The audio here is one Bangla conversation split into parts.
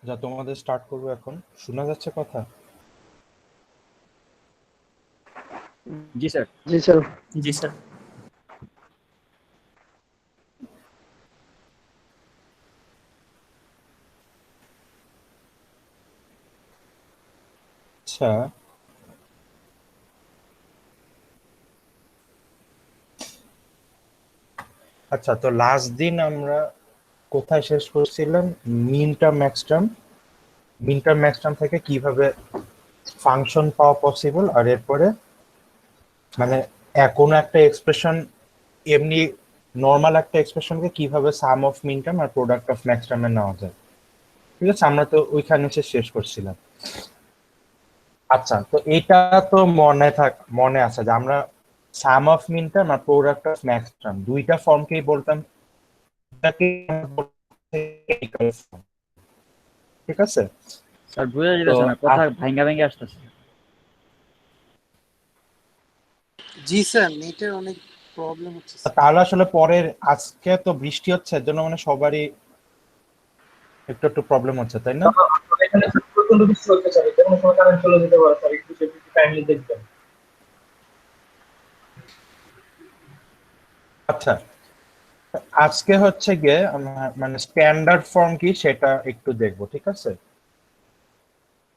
যা তোমাদের স্টার্ট করবো এখন। শোনা যাচ্ছে কথা? জি স্যার। জি স্যার। জি স্যার। আচ্ছা, আচ্ছা, তো লাস্ট দিন আমরা কোথায় শেষ করছিলাম? মিন টার্ম ম্যাক্স টার্ম, মিন টার্ম ম্যাক্স টার্ম থেকে কিভাবে ফাংশন পাওয়া পসিবল, আর এরপরে মানে কোনো একটা এক্সপ্রেশন এমনি নর্মাল একটা এক্সপ্রেশনকে কিভাবে সাম অফ মিন টার্ম আর প্রোডাক্ট অফ ম্যাক্স টার্মে নেওয়া যায়। ঠিক আছে, আমরা তো ওইখানে এসে শেষ করছিলাম। আচ্ছা, তো এটা তো মনে আছে যে আমরা সাম অফ মিন টার্ম আর প্রোডাক্ট অফ ম্যাক্স টার্ম দুইটা ফর্মকেই বলতাম, এটাকে empirical form, ঠিক আছে। স্যার বুঝা তো যেতেছে না, কথা ভাঙ্গা ভাঙ্গা আসতেছে। জি স্যার, নেটের অনেক প্রবলেম হচ্ছে স্যার। তাহলে আসলে পরের, আজকে তো বৃষ্টি হচ্ছে এর জন্য মানে সবারই একটু একটু প্রবলেম হচ্ছে, তাই না? এখানে প্রচন্ড বৃষ্টি হতে চাই, কোনো সময় কারেন্ট চলে যেতে পারে স্যার, একটু সেটা কাইন্ডলি দেখবেন। আচ্ছা, আজকে হচ্ছে গিয়ে মানে স্ট্যান্ডার্ড ফর্ম কি সেটা একটু দেখবো, ঠিক আছে।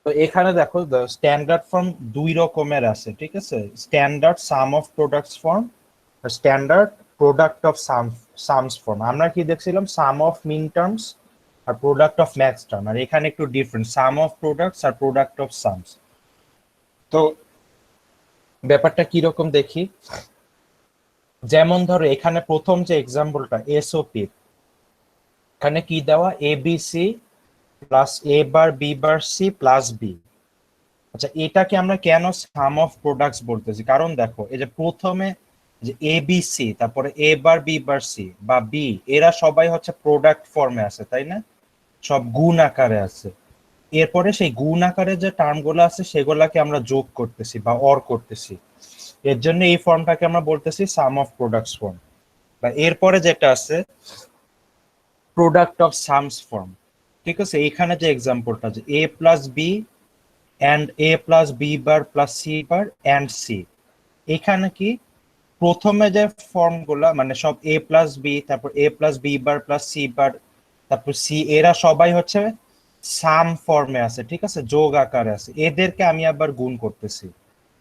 তো এখানে দেখো স্ট্যান্ডার্ড ফর্ম দুই রকমের আছে, ঠিক আছে। Standard sum of products form আর standard product of sums form. আমরা কি দেখছিলাম? সাম অফ মিন টার্মস আর প্রোডাক্ট অফ ম্যাক্স টার্ম, আর এখানে একটু ডিফারেন্ট, সাম অফ প্রোডাক্টস আর প্রোডাক্ট অফ সামস। তো ব্যাপারটা কি রকম দেখি। যেমন ধরো এখানে প্রথম যে এক্সাম্পলটা এসওপি, এখানে কি দেওয়া? A B C plus A bar B bar C plus B. আচ্ছা, এটাকে আমরা কেন সাম অফ প্রোডাক্টস বলতেছি? কারণ দেখো এই যে প্রথমে যে এ বি সি, তারপরে এ বার বি বার সি বা বি, এরা সবাই হচ্ছে প্রোডাক্ট ফর্মে আছে, তাই না? সব গুণ আকারে আছে। এরপরে সেই গুণ আকারে যে টার্মগুলো আছে সেগুলাকে আমরা যোগ করতেছি বা অর করতেছি, এর জন্য এই ফর্মটাকে আমরা বলতেছি সাম অফ প্রোডাক্টস ফর্ম। বা এরপরে যেটা আছে প্রোডাক্ট অফ সামস ফর্ম, ঠিক আছে। এখানে যে এক্সাম্পলটা যে A plus B and A plus B bar plus C bar and C, এখানে কি প্রথমে যে ফর্মগুলা মানে সব এ প্লাস বি, তারপর A plus B bar plus C bar, তারপর সি, এরা সবাই হচ্ছে সাম ফর্মে আছে, ঠিক আছে, যোগ আকারে আছে। এদেরকে আমি আবার গুণ করতেছি,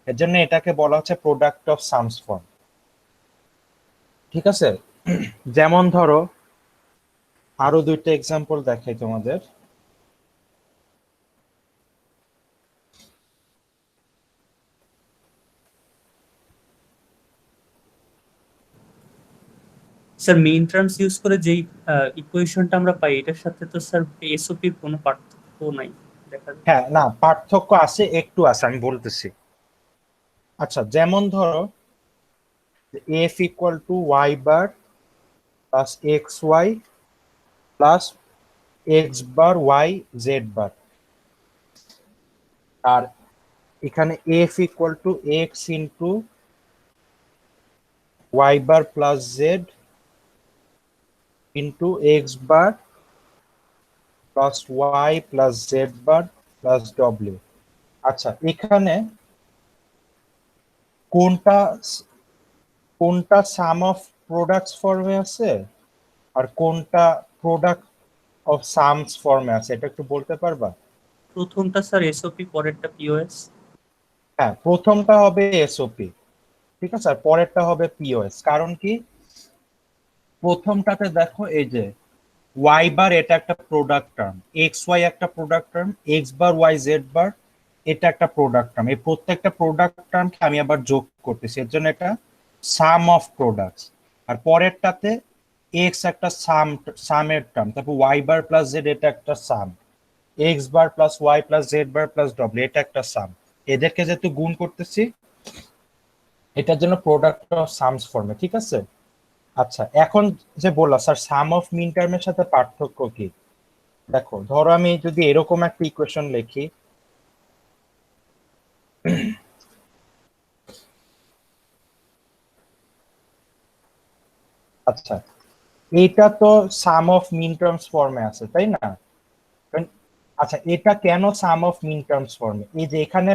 এর জন্য এটাকে বলা হচ্ছে প্রোডাক্ট অফ সামস ফর্ম, ঠিক আছে। যেমন ধরো আরো দুইটা এক্সাম্পল দেখাই তোমাদের। স্যার মেইন টার্মস ইউজ করে যেই ইকুয়েশনটা আমরা পাই, এটার সাথে তো স্যার এসওপির কোনো পার্থক্য নাই দেখা যায়। হ্যাঁ, না, পার্থক্য আছে, একটু আছে, আমি বলতেছি। আচ্ছা, যেমন ধরো F equal to Y bar plus X Y plus X bar Y Z bar, আর এখানে F equal to X into Y bar plus Z into X bar plus Y plus Z bar plus W. আচ্ছা, এখানে কোনটা কোনটা সাম অফ প্রোডাক্টস ফর্মে আছে আর কোনটা প্রোডাক্ট অফ সামস ফর্মে আছে, এটা একটু বলতে পারবা? প্রথমটা স্যার এসওপি, পরেরটা পিওএস। হ্যাঁ, প্রথমটা হবে এসওপি, ঠিক আছে, আর পরেরটা হবে পিওএস। কারণ কি, প্রথমটাতে দেখো এই যে ওয়াই বার, এটা একটা প্রোডাক্ট টার্ম, এক্স ওয়াই একটা product term, x bar Y Z বার এটা একটা প্রোডাক্ট টার্ম। এই প্রত্যেকটা প্রোডাক্ট টার্মকে আমি আবার যোগ করতেছি, এর জন্য এটা সাম অফ প্রোডাক্টস। আর পরেরটাতে এক্স একটা সামের টার্ম, তারপর ওয়াই বার প্লাস জেড এটা একটা সাম, x bar plus Y plus Z bar plus W এটা একটা সাম। এদেরকে যেহেতু গুণ করতেছি, এটার জন্য প্রোডাক্ট অফ সামস ফর্মে, ঠিক আছে। আচ্ছা, এখন যে বললা স্যার সাম অফ মিন টার্মের সাথে পার্থক্য কি, দেখো ধরো আমি যদি এরকম একটা ইকুয়েশন লিখি, আচ্ছা, এইটা তো সাম অফ মিন টার্মস ফর্মে আছে, তাই না? কারণ আচ্ছা, এটা কেন সাম অফ মিন টার্মস ফর্মে? এই যে এখানে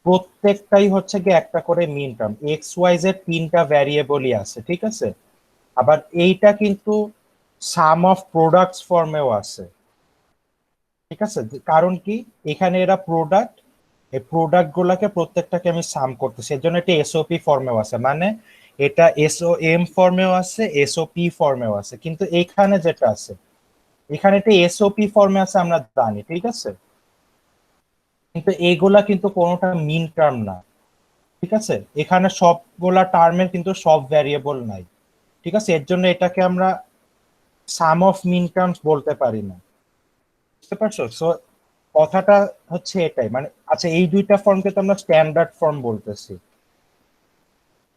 প্রত্যেকটাই হচ্ছে কি একটা করে মিন টার্ম, এক্স ওয়াই জেড তিনটা ভ্যারিয়েবলই আছে, ঠিক আছে? আবার এইটা কিন্তু সাম অফ প্রোডাক্টস ফর্মেও আছে, ঠিক আছে? কারণ কি, এখানে এরা প্রোডাক্ট, এই প্রোডাক্ট গুলাকে প্রত্যেকটাকে আমি সাম করতেছি, এর জন্য এটা এসওপি ফর্মেও আছে, মানে এটা এসওএম ফর্মেও আছে, এসওপি ফর্মেও আছে। কিন্তু এখানে যেটা আছে, এখানে এটা এসওপি ফর্মে আছে আমরা জানি, ঠিক আছে? কিন্তু এইগুলা কিন্তু কোনোটা মিন টার্ম না, ঠিক আছে? এখানে সবগুলা টার্মের কিন্তু সব ভ্যারিয়েবল নাই, ঠিক আছে? এর জন্য এটাকে আমরা সাম অফ মিন টার্মস বলতে পারি না, বুঝতে পারছো? সো কথাটা হচ্ছে এটাই, মানে আচ্ছা এই দুইটা ফর্মকে তো আমরা স্ট্যান্ডার্ড ফর্ম বলতেছি,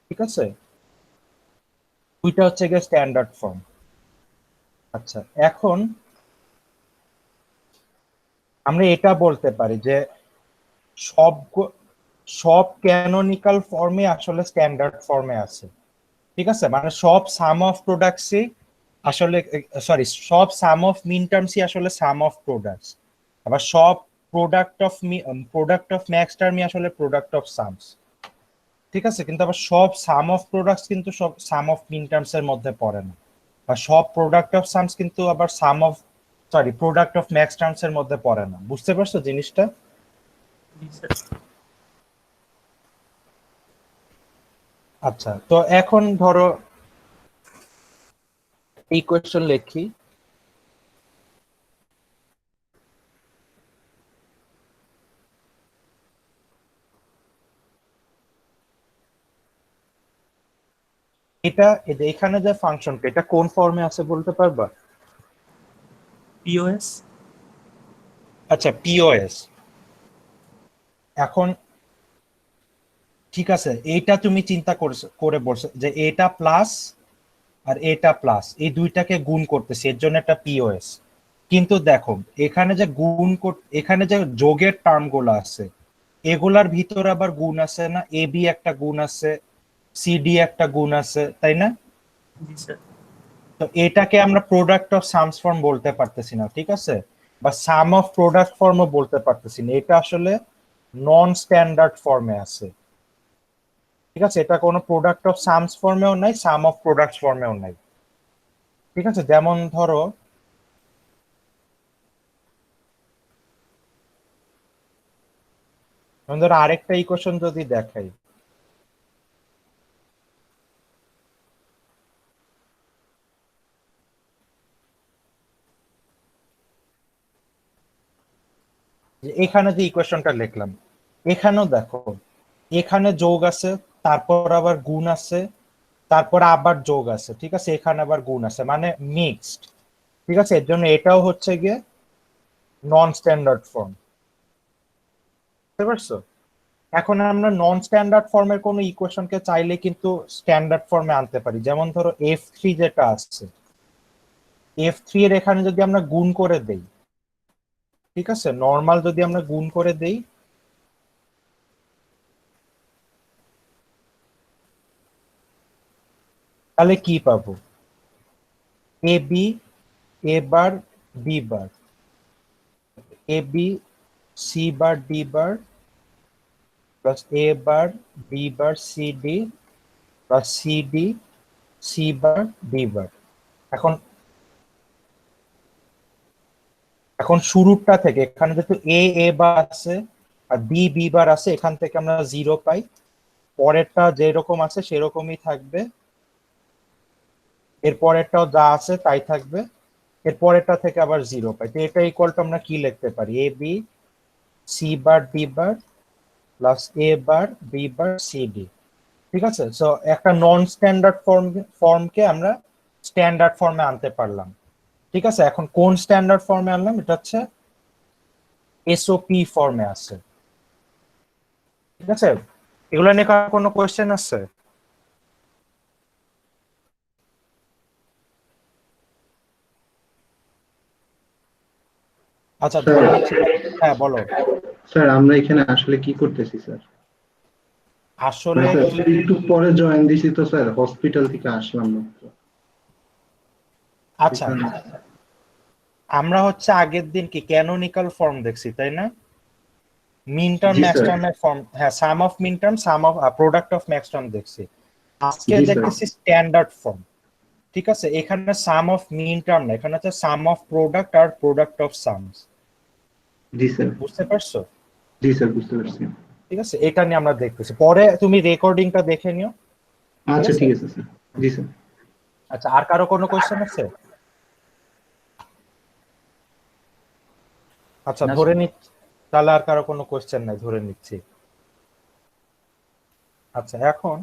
ঠিক আছে? দুইটা হচ্ছে গিয়ে স্ট্যান্ডার্ড ফর্ম। আচ্ছা, এখন আমরা এটা বলতে পারি যে সব সব ক্যানোনিক্যাল ফর্মে আসলে স্ট্যান্ডার্ড ফর্মে আছে, ঠিক আছে? মানে সব সাম অফ প্রোডাক্টসই আসলে, সরি, সব সাম অফ মিন টার্মসই আসলে সাম অফ প্রোডাক্টস, আবার সব প্রোডাক্ট অফ ম্যাক্স টার্মই আসলে প্রোডাক্ট অফ সামস, ঠিক আছে? কিন্তু আবার সব সাম অফ প্রোডাক্টস কিন্তু সব সাম অফ মিন টার্মস এর মধ্যে পড়ে না, বা সব প্রোডাক্ট অফ সামস কিন্তু আবার sum of, sorry, product of max terms এর মধ্যে পড়ে না। বুঝতে পারছো জিনিসটা? জি স্যার। আচ্ছা, তো এখন ধরো এই কোয়েশ্চেন লিখি, এটা এই যে এখানে যে ফাংশনটা, এটা কোন ফর্মে আছে বলতে পারবা? পিওএস। আচ্ছা, পিওএস। এখন ঠিক আছে, এইটা তুমি চিন্তা করে বলছো যে এটা প্লাস আর এটা প্লাস, এই দুইটাকে গুণ করতেছি, এর জন্য একটা পিওএস। কিন্তু দেখো এখানে যে এখানে যে যোগের টার্ম গুলো আছে, এগুলার ভিতরে আবার গুণ আছে না? এ বি একটা গুণ আছে, সিডি একটা গুণ আছে, তাই না? জি স্যার। তো এটাকে আমরা প্রোডাক্ট অফ সামস ফর্ম বলতে পারতেছি না, ঠিক আছে? বা সাম অফ প্রোডাক্ট ফর্মও বলতে পারতেছি না, এটা আসলে নন স্ট্যান্ডার্ড ফর্মে আছে, ঠিক আছে? এটা কোনো প্রোডাক্ট অফ সামস ফর্মেও নাই, সাম অফ প্রোডাক্টস ফর্মেও নাই, ঠিক আছে? যেমন ধরো আরেকটা ইকুয়েশন যদি দেখাই, যে এখানে যে ইকুয়েশনটা লিখলাম, এখানেও দেখো এখানে যোগ আছে, তারপর আবার গুণ আছে, তারপর আবার যোগ আছে, ঠিক আছে? এখানে আবার গুণ আছে, মানে মিক্সড, ঠিক আছে? এর জন্য এটাও হচ্ছে গিয়ে নন স্ট্যান্ডার্ড ফর্ম, বুঝতে পারছো? এখন আমরা নন স্ট্যান্ডার্ড ফর্মের কোনো ইকুয়েশনকে চাইলে কিন্তু স্ট্যান্ডার্ড ফর্মে আনতে পারি। যেমন ধরো F3 যেটা আছে, F3 এর এখানে যদি আমরা গুণ করে দেই, ঠিক আছে, নর্মাল যদি আমরা গুণ করে দেই, তাহলে কি পাবো? A B, A bar, B bar, A B, C bar, D bar, plus A bar, B bar, C D, plus C D, C bar, D bar. এখন এখন শুরুটা থেকে এখানে যেহেতু এ বার আছে আর বি বার আছে, এখান থেকে আমরা 0 পাই, পরেরটা যেরকম আছে সেরকমই থাকবে, এর পরেরটাও যা আছে তাই থাকবে, এর পরেরটা থেকে আবার 0 পাই। তো এটা ইকুয়াল টু আমরা কি লিখতে পারি? এ B, C bar, D bar, plus A bar, B bar, C D, ঠিক আছে? সো একটা নন স্ট্যান্ডার্ড ফর্মকে আমরা স্ট্যান্ডার্ড ফর্মে আনতে পারলাম, ঠিক আছে? এখন কোন স্ট্যান্ডার্ড ফর্মে আনলাম? এটা হচ্ছে এসওপি ফর্মে আছে, ঠিক আছে? এগুলো নিয়ে কার কোনো কোয়েশ্চেন আছে? আচ্ছা, স্যার ধরো হ্যাঁ বলো। স্যার আমরা এখানে আসলে কি করতেছি স্যার? আসলে স্যার কি, একটু পরে জয়েন দিছি তো স্যার, হসপিটাল থেকে আসলাম মাত্র। আচ্ছা এখানে আমরা হচ্ছে আগের দিন কি ক্যানোনিক্যাল ফর্ম দেখছি তাই না? মিন টার্ম জি ম্যাক্স স্যার। টার্মের ফর্ম, হ্যাঁ, sum of min term sum of product of max term দেখছি। আজকে জি স্যার। দেখতেছি স্ট্যান্ডার্ড ফর্ম। ঠিক আছে, এখানে সাম অফ মিন টার্ম না, এখানে হচ্ছে সাম অফ প্রোডাক্ট আর প্রোডাক্ট অফ সামস। জি স্যার। বুঝতে পারছো? জি স্যার, বুঝতে পারছি। ঠিক আছে, এটা নিয়ে আমরা দেখতেছি, পরে তুমি রেকর্ডিংটা দেখে নিও। আচ্ছা আছে? ঠিক আছে স্যার। জি স্যার। আচ্ছা, আর কারো কোনো কোশ্চেন আছে? আচ্ছা, না, ধরে স্যার। নিচ্ছি তাহলে আর কারো কোনো কোশ্চেন নাই, ধরে নিচ্ছি। আচ্ছা, এখন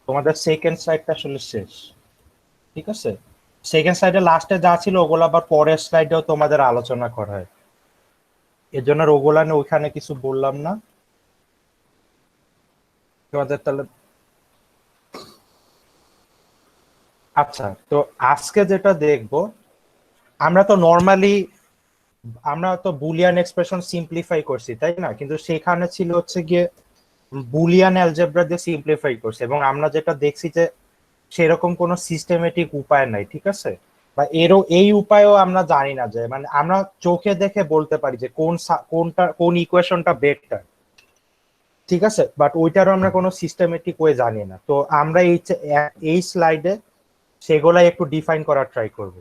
তোমাদের সেকেন্ড স্লাইডটা আসলে শেষ। ঠিক আছে, সেকেন্ড স্লাইডে লাস্টে যা ছিল ওগুলো আবার পরের স্লাইডেও তোমাদের আলোচনা করা হয়, এর জন্য আর ওগুলা নিয়ে ওইখানে কিছু বললাম না তোমাদের তাহলে। আচ্ছা, তো আজকে যেটা দেখবো, আমরা তো নর্মালি আমরা তো বুলিয়ান এক্সপ্রেশন সিম্পলিফাই করছি তাই না, কিন্তু সেখানে ছিল হচ্ছে গিয়ে বুলিয়ান অ্যালজেব্রা দিয়ে সিম্পলিফাই করছে, এবং আমরা যেটা দেখছি যে সেরকম কোনো সিস্টেমেটিক উপায় নাই। ঠিক আছে, বা এরও এই উপায়ও আমরা জানি না, যে মানে আমরা চোখে দেখে বলতে পারি যে কোন ইকুয়েশনটা বেটার। ঠিক আছে, বাট ওইটারও আমরা কোনো সিস্টেমেটিক ওয়ে জানি না। তো আমরা এই স্লাইডে সেগুলাই একটু ডিফাইন করার ট্রাই করব।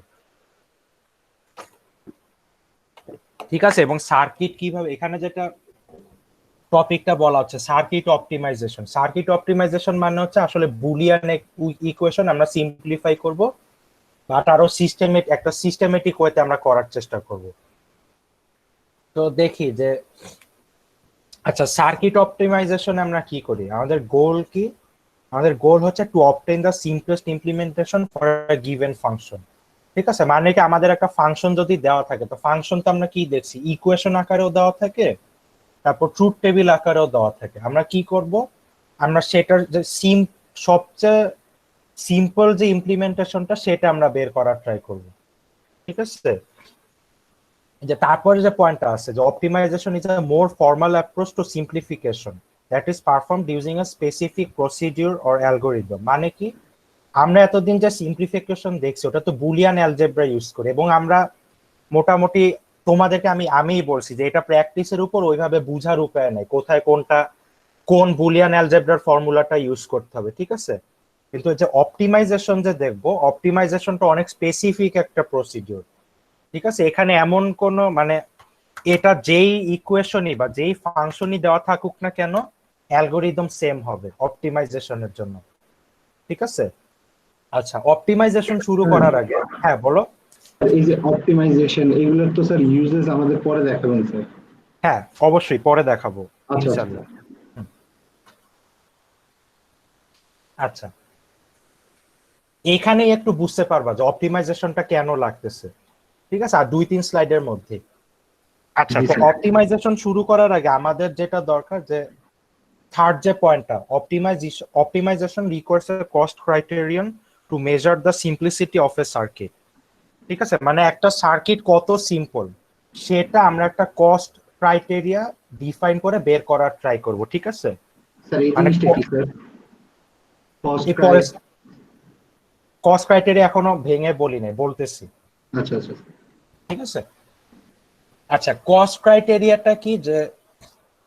ঠিক আছে, এবং সার্কিট কিভাবে, এখানে যেটা টপিকটা বলা হচ্ছে সার্কিট অপটিমাইজেশন। সার্কিট অপটিমাইজেশন মানে হচ্ছে আসলে বুলিয়ান ইকুয়েশন আমরা সিম্পলিফাই করব, বাট আরো একটা সিস্টেমেটিক ওয়েতে আমরা করার চেষ্টা করব। তো দেখি যে, আচ্ছা, সার্কিট অপটিমাইজেশন আমরা কি করি, আমাদের গোল কি? আমাদের গোল হচ্ছে two obtain the simplest implementation for a given function. ঠিক আছে, মানে কি আমাদের একটা ফাংশন যদি দেওয়া থাকে, তো ফাংশন তো আমরা কি দেখছি, ইকুয়েশন আকারেও দেওয়া থাকে, তারপর ট্রুথ টেবিল আকারেও দেওয়া থাকে। আমরা কি করব, আমরা সেটার যে সবচেয়ে সিম্পল যে ইমপ্লিমেন্টেশনটা সেটা আমরা বের করার ট্রাই করব। ঠিক আছে, যে তারপরে যে পয়েন্টটা আছে যে optimization is a more formal approach to simplification that is performed using a specific procedure or algorithm. মানে কি, আমরা এতদিন যে সিম্পলিফিকেশন দেখছি ওটা তো বুলিয়ান অ্যালজেব্রা ইউজ করে, এবং আমরা মোটামুটি তোমাদেরকে আমিই বলছি যে এটা প্র্যাকটিসের উপর ওইভাবে বুঝার উপায় নাই, কোথায় কোন বুলিয়ান অ্যালজেব্রার ফর্মুলাটা ইউজ করতে হবে। ঠিক আছে, কিন্তু যে অপটিমাইজেশন যে দেখবো, অপটিমাইজেশনটা অনেক স্পেসিফিক একটা প্রসিডিউর। ঠিক আছে, এখানে এমন কোন মানে এটা যেই ইকুয়েশনই বা যেই ফাংশনই দেওয়া থাকুক না কেন, অ্যালগোরিদম সেম হবে অপটিমাইজেশনের জন্য। ঠিক আছে, আচ্ছা, অপটিমাইজেশন শুরু করার আগে, হ্যাঁ বলো। এই যে অপটিমাইজেশন, এগুলোর তো স্যার ইউজেস আমাদের পরে দেখাবেন স্যার। হ্যাঁ, অবশ্যই পরে দেখাবো আচ্ছা আচ্ছা। ইনশাআল্লাহ। আচ্ছা, এখানেই একটু বুঝতে পারবা যে অপটিমাইজেশনটা কেন লাগতেছে। ঠিক আছে, আর 2-3 স্লাইডের মধ্যে। আচ্ছা, জি তো স্যার। অপটিমাইজেশন শুরু করার আগে আমাদের যেটা দরকার, যে থার্ড যে পয়েন্টটা, optimization requires a cost criterion to measure the simplicity of a circuit. ঠিক আছে, মানে একটা সার্কিট কত সিম্পল সেটা আমরা একটা কস্ট ক্রাইটেরিয়া ডিফাইন করে বের করার ট্রাই করব। ঠিক আছে, স্যার এই মানে জিনিসটা কি স্যার? কস্ট এই পরে কস্ট ক্রাইটেরিয়া এখনো ভেঙে বলি নাই, বলতেছি। আচ্ছা আচ্ছা। ঠিক আছে, আচ্ছা, কস্ট ক্রাইটেরিয়াটা কি, যে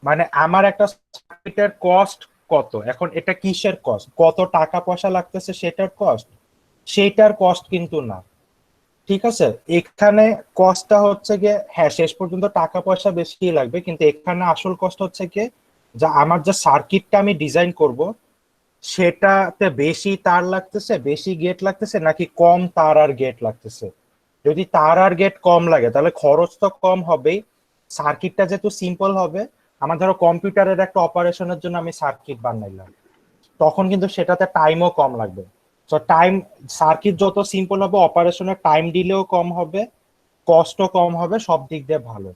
মানে আমার একটা সার্কিটের কস্ট কত, এখন এটা কিসের কস্ট, কত টাকা পয়সা লাগতেছে সেটার কস্ট, সেইটার কস্ট কিন্তু না। ঠিক আছে, এখানে কস্টটা হচ্ছে গিয়ে, হ্যাঁ শেষ পর্যন্ত টাকা পয়সা বেশি লাগবে, কিন্তু এখানে আসল কস্ট হচ্ছে গিয়ে যা আমার যে সার্কিটটা আমি ডিজাইন করব সেটাতে বেশি তার লাগতেছে, বেশি গেট লাগতেছে, নাকি কম তার আর গেট লাগতেছে। যদি তার আর গেট কম লাগে তাহলে খরচ তো কম হবেই, সার্কিটটা যেহেতু সিম্পল হবে, আমার ধরো কম্পিউটারের একটা অপারেশনের জন্য আমি সার্কিট বানাইলাম, তখন কিন্তু সেটাতে টাইমও কম লাগবে। তো সার্কিট যত সিম্পল হবে অপারেশনের টাইম ডিলেও কম হবে, কস্টও কম হবে, সব দিক দিয়ে ভালো।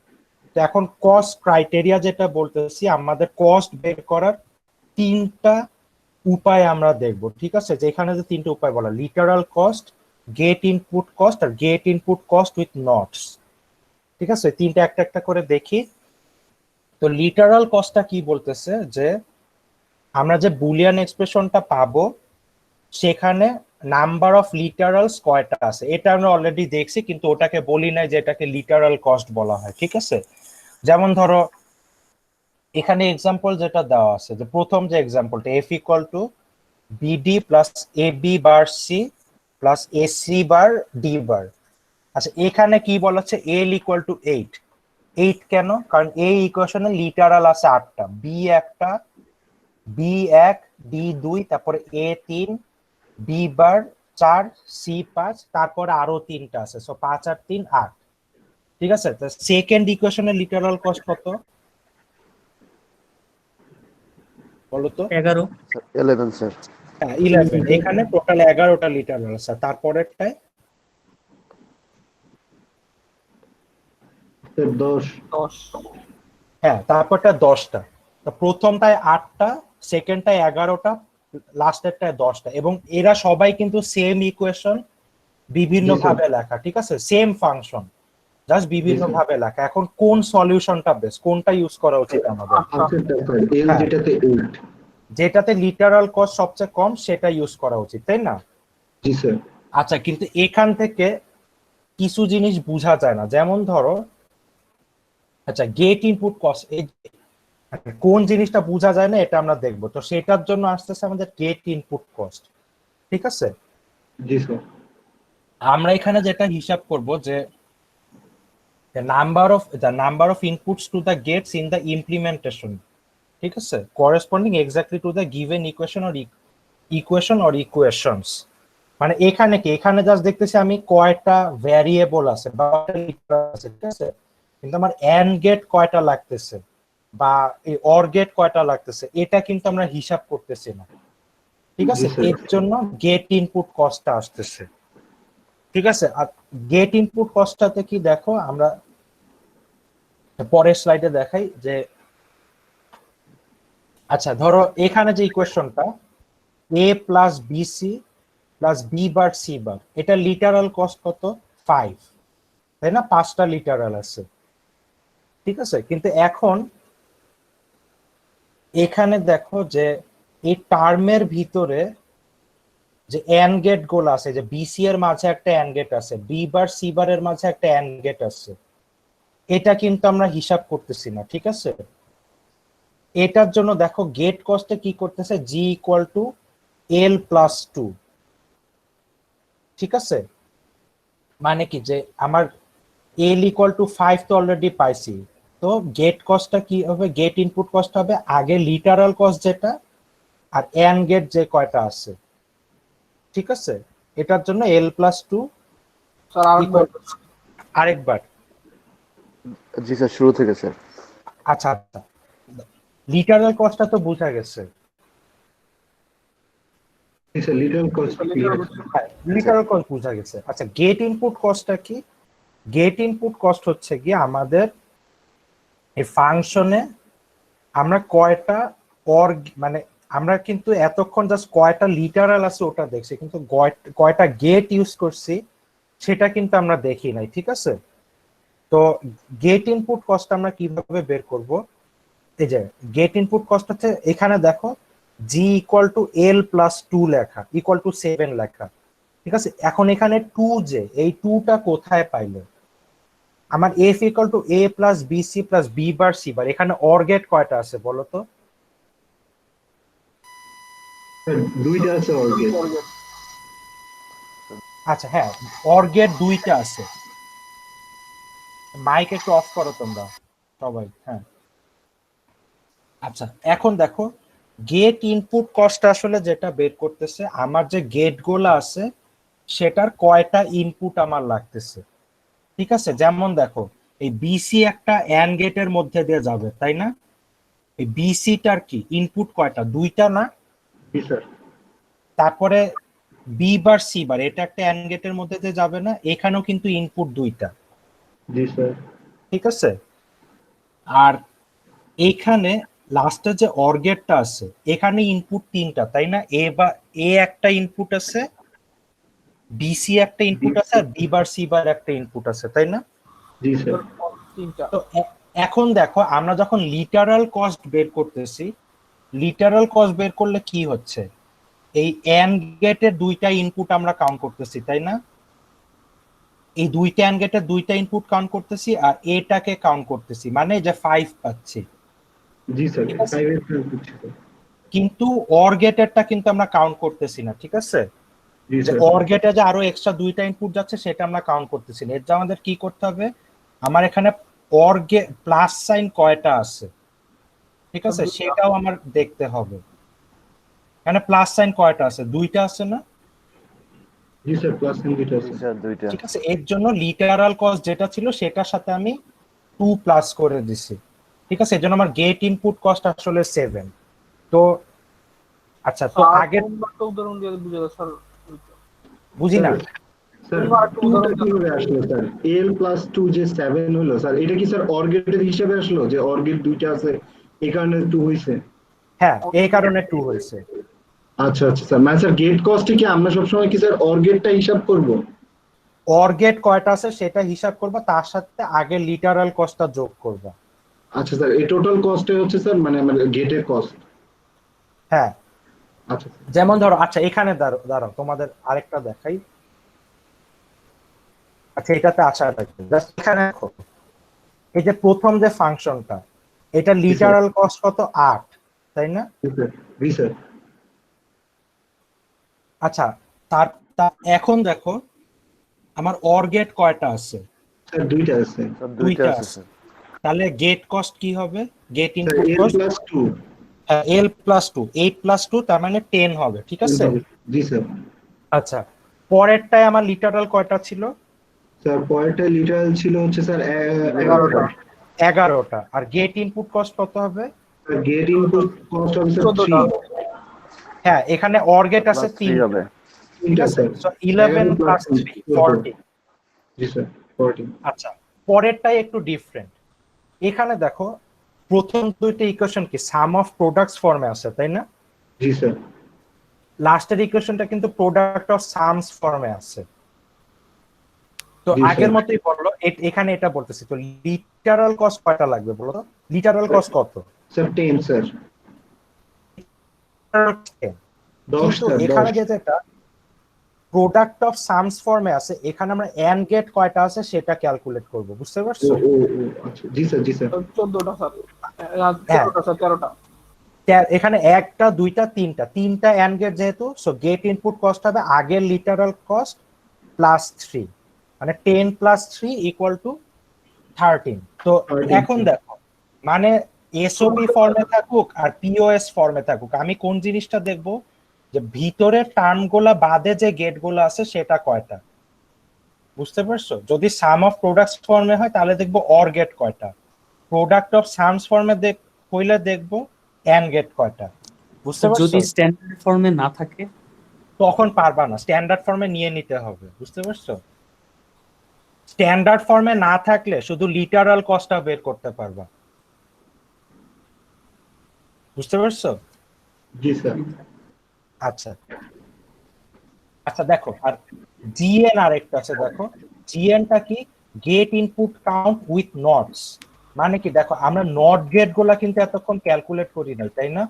তো এখন কস্ট ক্রাইটেরিয়া যেটা বলতেছি, আমাদের কস্ট বের করার তিনটা উপায় আমরা দেখব, ঠিক আছে? যে এখানে যে তিনটে উপায় বলা, literal cost, gate input cost আর gate input cost with nots, ঠিক আছে? তিনটা একটা একটা করে দেখি। তো লিটারাল কস্টটা কি বলতেছে, যে আমরা যে বুলিয়ান এক্সপ্রেশনটা পাবো সেখানে নাম্বার অফ লিটারালস কয়টা আছে, এটা আমরা অলরেডি দেখছি, কিন্তু ওটাকে বলি নাই যে এটাকে লিটারাল কস্ট বলা হয়, ঠিক আছে? যেমন ধরো এখানে এক্সাম্পল যেটা দেওয়া আছে, যে প্রথম যে এক্সাম্পলটা, F equal to BD plus A B bar C plus A C bar D bar. আচ্ছা, এখানে কি বলা হচ্ছে, এল ইকুয়াল টু 8। 8 কেন? কারণ এই ইকুয়েশনে লিটারাল আছে 8টা, বি একটা, বি 1, ডি 2, তারপরে এ 3, বি বার 4, সি 5, তারপরে আরো 3টা আছে, সো 5 আর 3 8, ঠিক আছে? তো সেকেন্ড ইকুয়েশনের লিটারাল কস্ট কত বলো তো? 11। 11 স্যার। হ্যাঁ 11, এখানে টোটাল 11টা লিটারাল আছে। তারপরেরটায় স্যার 10। হ্যাঁ, তারপরটা 10টা। তো প্রথমটায় 8টা, সেকেন্ডটায় 11টা, লাস্টেরটায় 10টা, এবং এরা সবাই কিন্তু সেম ইকুয়েশন বিভিন্ন ভাবে লেখা, ঠিক আছে? সেম ফাংশন, জাস্ট বিভিন্ন ভাবে লেখা। এখন কোন সলিউশনটা বেস্ট, কোনটা ইউজ করা উচিত আমাদের? আনসারটা স্যার এল হ্যাঁ। যেটাতে 8। যেটাতে লিটারাল কস্ট সবচেয়ে কম সেটা ইউজ করা উচিত, তাই না? জি স্যার। আচ্ছা, কিন্তু এখান থেকে কিছু জিনিস বোঝা যায় না, যেমন ধরো, আচ্ছা গেট ইনপুট কস্ট, কোন জিনিসটা বোঝা যায় না এটা আমরা দেখবো। তো সেটার জন্য আসতেছে আমাদের গেট ইনপুট কস্ট, ঠিক আছে? জি স্যার। আমরা এখানে যেটা হিসাব করব, যে the number of inputs to the gates in the implementation, ঠিক আছে, corresponding exactly to the given equation or equations। মানে এখানে কি, এখানে জাস্ট দেখতেছি আমি কয়টা ভ্যারিয়েবল আছে বা আছে, ঠিক আছে? কিন্তু আমার এন্ড গেট কয়টা লাগতেছে বা এই অর গেট কয়টা লাগতেছে এটা কিন্তু আমরা হিসাব করতেছি না, ঠিক আছে? জি, স্যার। এর জন্য গেট ইনপুট কস্টটা আসতেছে, ঠিক আছে? আর গেট ইনপুট কস্টটাতে কি দেখো, আমরা পরের স্লাইডে দেখাই যে, আচ্ছা ধরো এখানে যে ইকুয়েশনটা A plus BC plus B bar C bar, এটা লিটারাল কস্ট কত? 5, তাই না? 5টা লিটারাল আছে, ঠিক আছে? কিন্তু এখন এখানে দেখো যে এই টার্মের ভিতরে যে এন্ড গেট গুলো আছে, যে বিসি এর মাঝে একটা এন্ড গেট আছে, বি বার সি বার এর মাঝে একটা এন্ড গেট আছে, এটা কিন্তু আমরা হিসাব করতেছি না, ঠিক আছে? এটার জন্য দেখো গেট কস্টে কি করতেছে, জি ইকুয়াল টু এল প্লাস 2, ঠিক আছে? মানে কি, যে আমার এল ইকুয়াল টু 5 তো অলরেডি পাইছি, তো গেট কস্টটা কি হবে, গেট ইনপুট কস্ট হবে আগে লিটারাল কস্ট যেটা, আর এন্ড গেট যে কয়টা আছে, ঠিক আছে? এটার জন্য এল প্লাস 2 আরেকবার। জি স্যার, শুরু থেকে স্যার। আচ্ছা আচ্ছা, লিটারাল কস্টটা তো বোঝা গেছে, জি sir literal cost clear. Literal cost বোঝা গেছে। আচ্ছা, গেট ইনপুট কস্টটা কি? গেট ইনপুট কস্ট হচ্ছে কি আমাদের এই ফাংশনে আমরা কয়টা অর, মানে আমরা কিন্তু এতক্ষণ জাস্ট কয়টা লিটারাল আছে ওটা দেখছি, কিন্তু কয়টা গেট ইউজ করছি সেটা কিন্তু আমরা দেখি নাই, ঠিক আছে? তো গেট ইনপুট কস্ট আমরা কিভাবে বের করব? এই যে গেট ইনপুট কস্ট হচ্ছে, এখানে দেখো জি ইকুয়াল টু এল প্লাস 2 লেখা, ইকুয়াল টু 7 লেখা, ঠিক আছে? এখন এখানে 2, যে এই 2টা কোথায় পাইলো? আমার F equal to A plus B C plus B bar C bar, এখানে অর গেট কয়টা আছে বলো তো? স্যার দুইটা আছে অর্গেট। আচ্ছা হ্যাঁ, অর গেট 2টা আছে। মাইক একটু অফ করো তোমরা সবাই, হ্যাঁ। আচ্ছা, এখন দেখো গেট ইনপুট কস্ট আসলে যেটা বের করতেছে, আমার যে গেট গুলো আছে সেটার কয়টা ইনপুট আমার লাগতেছে, ঠিক আছে? যেমন দেখো এই বিসি একটা এন্ড গেটের মধ্যে দিয়ে যাবে, তাই না? এই বিসিটার কি ইনপুট কয়টা? 2টা না? জি স্যার। তারপরে বি বার সি বার, এটা একটা এন্ড গেটের মধ্যে দিয়ে যাবে না? এখানেও কিন্তু ইনপুট 2টা, জি স্যার। ঠিক আছে? আর এইখানে লাস্টে যে অর গেটটা আছে এখানে ইনপুট তিনটা, তাই না? এ একটা ইনপুট আছে, বিসি একটা ইনপুট আছে, আর বি বার সি বার একটা ইনপুট আছে, তাই না? জি স্যার। তো এখন দেখো আমরা যখন লিটারাল কস্ট বের করতেছি, লিটারাল কস্ট বের করলে কি হচ্ছে, এই এন্ড গেটের দুইটা ইনপুট আমরা কাউন্ট করতেছি, তাই না? এই দুইটা এন্ড গেটের দুইটা ইনপুট কাউন্ট করতেছি আর এটাকে কাউন্ট করতেছি, মানে যে 5 পাচ্ছি। জি স্যার, ঠিক আছে। 5 এর প্লাস দিচ্ছি স্যার। কিন্তু অর গেটেরটা কিন্তু আমরা কাউন্ট করতেছি না, ঠিক আছে? জি যে স্যার। অর গেটে যে আরো এক্সট্রা দুইটা ইনপুট যাচ্ছে সেটা আমরা কাউন্ট করতেছি না। এর জন্য আমাদের কি করতে হবে, আমার এখানে অর গেট প্লাস সাইন কয়টা আছে, ঠিক আছে, সেটাও আমার দেখতে হবে। এখানে প্লাস সাইন কয়টা আছে, দুইটা আছে না? জি স্যার, প্লাস এন্ড বিটা জি আছে। স্যার দুইটা। ঠিক আছে, এর জন্য লিটারাল কস্ট যেটা ছিল সেটার সাথে আমি 2 প্লাস করে দিছি। ঠিক আছে, এর জন্য আমার গেট ইনপুট কস্ট আসলে 7। তো আচ্ছা, তো আগের উদাহরণ দিয়ে বুঝা যায় স্যার। বুঝি না। স্যার 2টা কিভাবে আসলো স্যার? এল প্লাস 2 যে 7 হলো স্যার, এটা কি স্যার অর গেটের হিসাবে আসলো যে অর গেট দুইটা আছে এই কারণে 2 হইছে? হ্যাঁ, এই কারণে 2 হয়েছে। আচ্ছা আচ্ছা স্যার, মানে স্যার গেট কস্টে কি আমরা সবসময় কি স্যার অর গেটটা হিসাব করব? অর গেট কয়টা আছে সেটা হিসাব করবা, তার সাথে আগে লিটারাল কস্টটা যোগ করবা। আচ্ছা স্যার, এই টোটাল কস্টে হচ্ছে স্যার মানে গেটের কস্ট। হ্যাঁ, আচ্ছা যেমন ধরো, আচ্ছা এখানে দাঁড়াও তোমাদের আরেকটা দেখাই। আচ্ছা এটাতে আসার আগে জাস্ট এখানে দেখো, এই যে প্রথম যে ফাংশনটা, এটা লিটারাল কস্ট কত, 8, তাই না? জি স্যার। আচ্ছা, এখন দেখো আমার অর গেট কয়টা আছে, স্যার দুইটা আছে স্যার দুইটা দুইটা আছে আছে। স্যার। তাহলে গেট কস্ট কি হবে, গেট স্যার ইনপুট এল কস্ট প্লাস 2। এল প্লাস 2, 8 প্লাস 2 তার মানে 10 হবে, ঠিক আছে? জি স্যার। আচ্ছা, পরেরটায় আমার লিটারাল কয়টা ছিল, স্যার পরেরটা লিটারাল ছিল হচ্ছে স্যার 11টা। 11টা। আর গেট ইনপুট কস্ট কত হবে? গেট ইনপুট কস্ট হবে স্যার 14টা। 3। হ্যাঁ, এখানে অর গেট আছে প্লাস 3 হবে। 3, ঠিক আছে? So 11 plus 3 14। জি স্যার 14। আচ্ছা, পরেরটাই একটু ডিফারেন্ট। এখানে দেখো প্রথম দুইটা ইকুয়েশন কি সাম অফ প্রোডাক্টস ফর্মে আছে, তাই না? জি স্যার। লাস্টের ইকুয়েশনটা কিন্তু প্রোডাক্ট অফ সামস ফর্মে আছে। তো জি, স্যার। আগের মতোই বললো, এখানে এটা বলতেছি। তো লিটারাল কস্ট কয়টা লাগবে বলো তো? লিটারাল কস্ট কত? Sir 10 sir. 10 কিন্তু স্যার এখানে 10। যেটা প্রোডাক্ট অফ সামস ফর্মে আছে, এখানে আমরা এন্ড গেট কয়টা আছে সেটা ক্যালকুলেট করব, বুঝতে ও পারছো? ও ও আচ্ছা জি স্যার জি স্যার। 14টা স্যার। হ্যাঁ। 13টা স্যার, 13টা। এখানে একটা দুইটা তিনটা এন্ড গেট যেহেতু, সো গেট ইনপুট কস্ট হবে আগের লিটারাল কস্ট প্লাস 3, মানে 10 প্লাস 3 ইকুয়াল টু 13। তো 13, এখন দেখো, মানে এসওপি ফর্মে থাকুক আর পিওএস ফর্মে থাকুক, আমি কোন জিনিসটা দেখব, যে ভিতরে টার্মগুলা বাদে যে গেটগুলো আছে সেটা কয়টা, বুঝতে পারছো? যদি সাম অফ প্রোডাক্টস ফর্মে হয় তাহলে দেখবো অর গেট কয়টা, প্রোডাক্ট অফ সামস ফর্মে হইলে দেখবো এন্ড গেট কয়টা, বুঝতে পারছো? যদি স্ট্যান্ডার্ড ফর্মে না থাকে, তখন পারবা না, স্ট্যান্ডার্ড ফর্মে নিয়ে নিতে হবে, বুঝতে পারছো? স্ট্যান্ডার্ড ফর্মে না থাকলে শুধু লিটারাল কস্টটা বের করতে পারবা, বুঝতে পারছো? জি স্যার। আচ্ছা আচ্ছা, দেখো আর জিএন আরেকটা আছে, দেখো জিএনটা কি, গেট ইনপুট কাউন্ট উইথ নটস। মানে কি, দেখো আমরা নট গেট গুলা কিন্তু এতক্ষণ ক্যালকুলেট করি নাই, তাই না?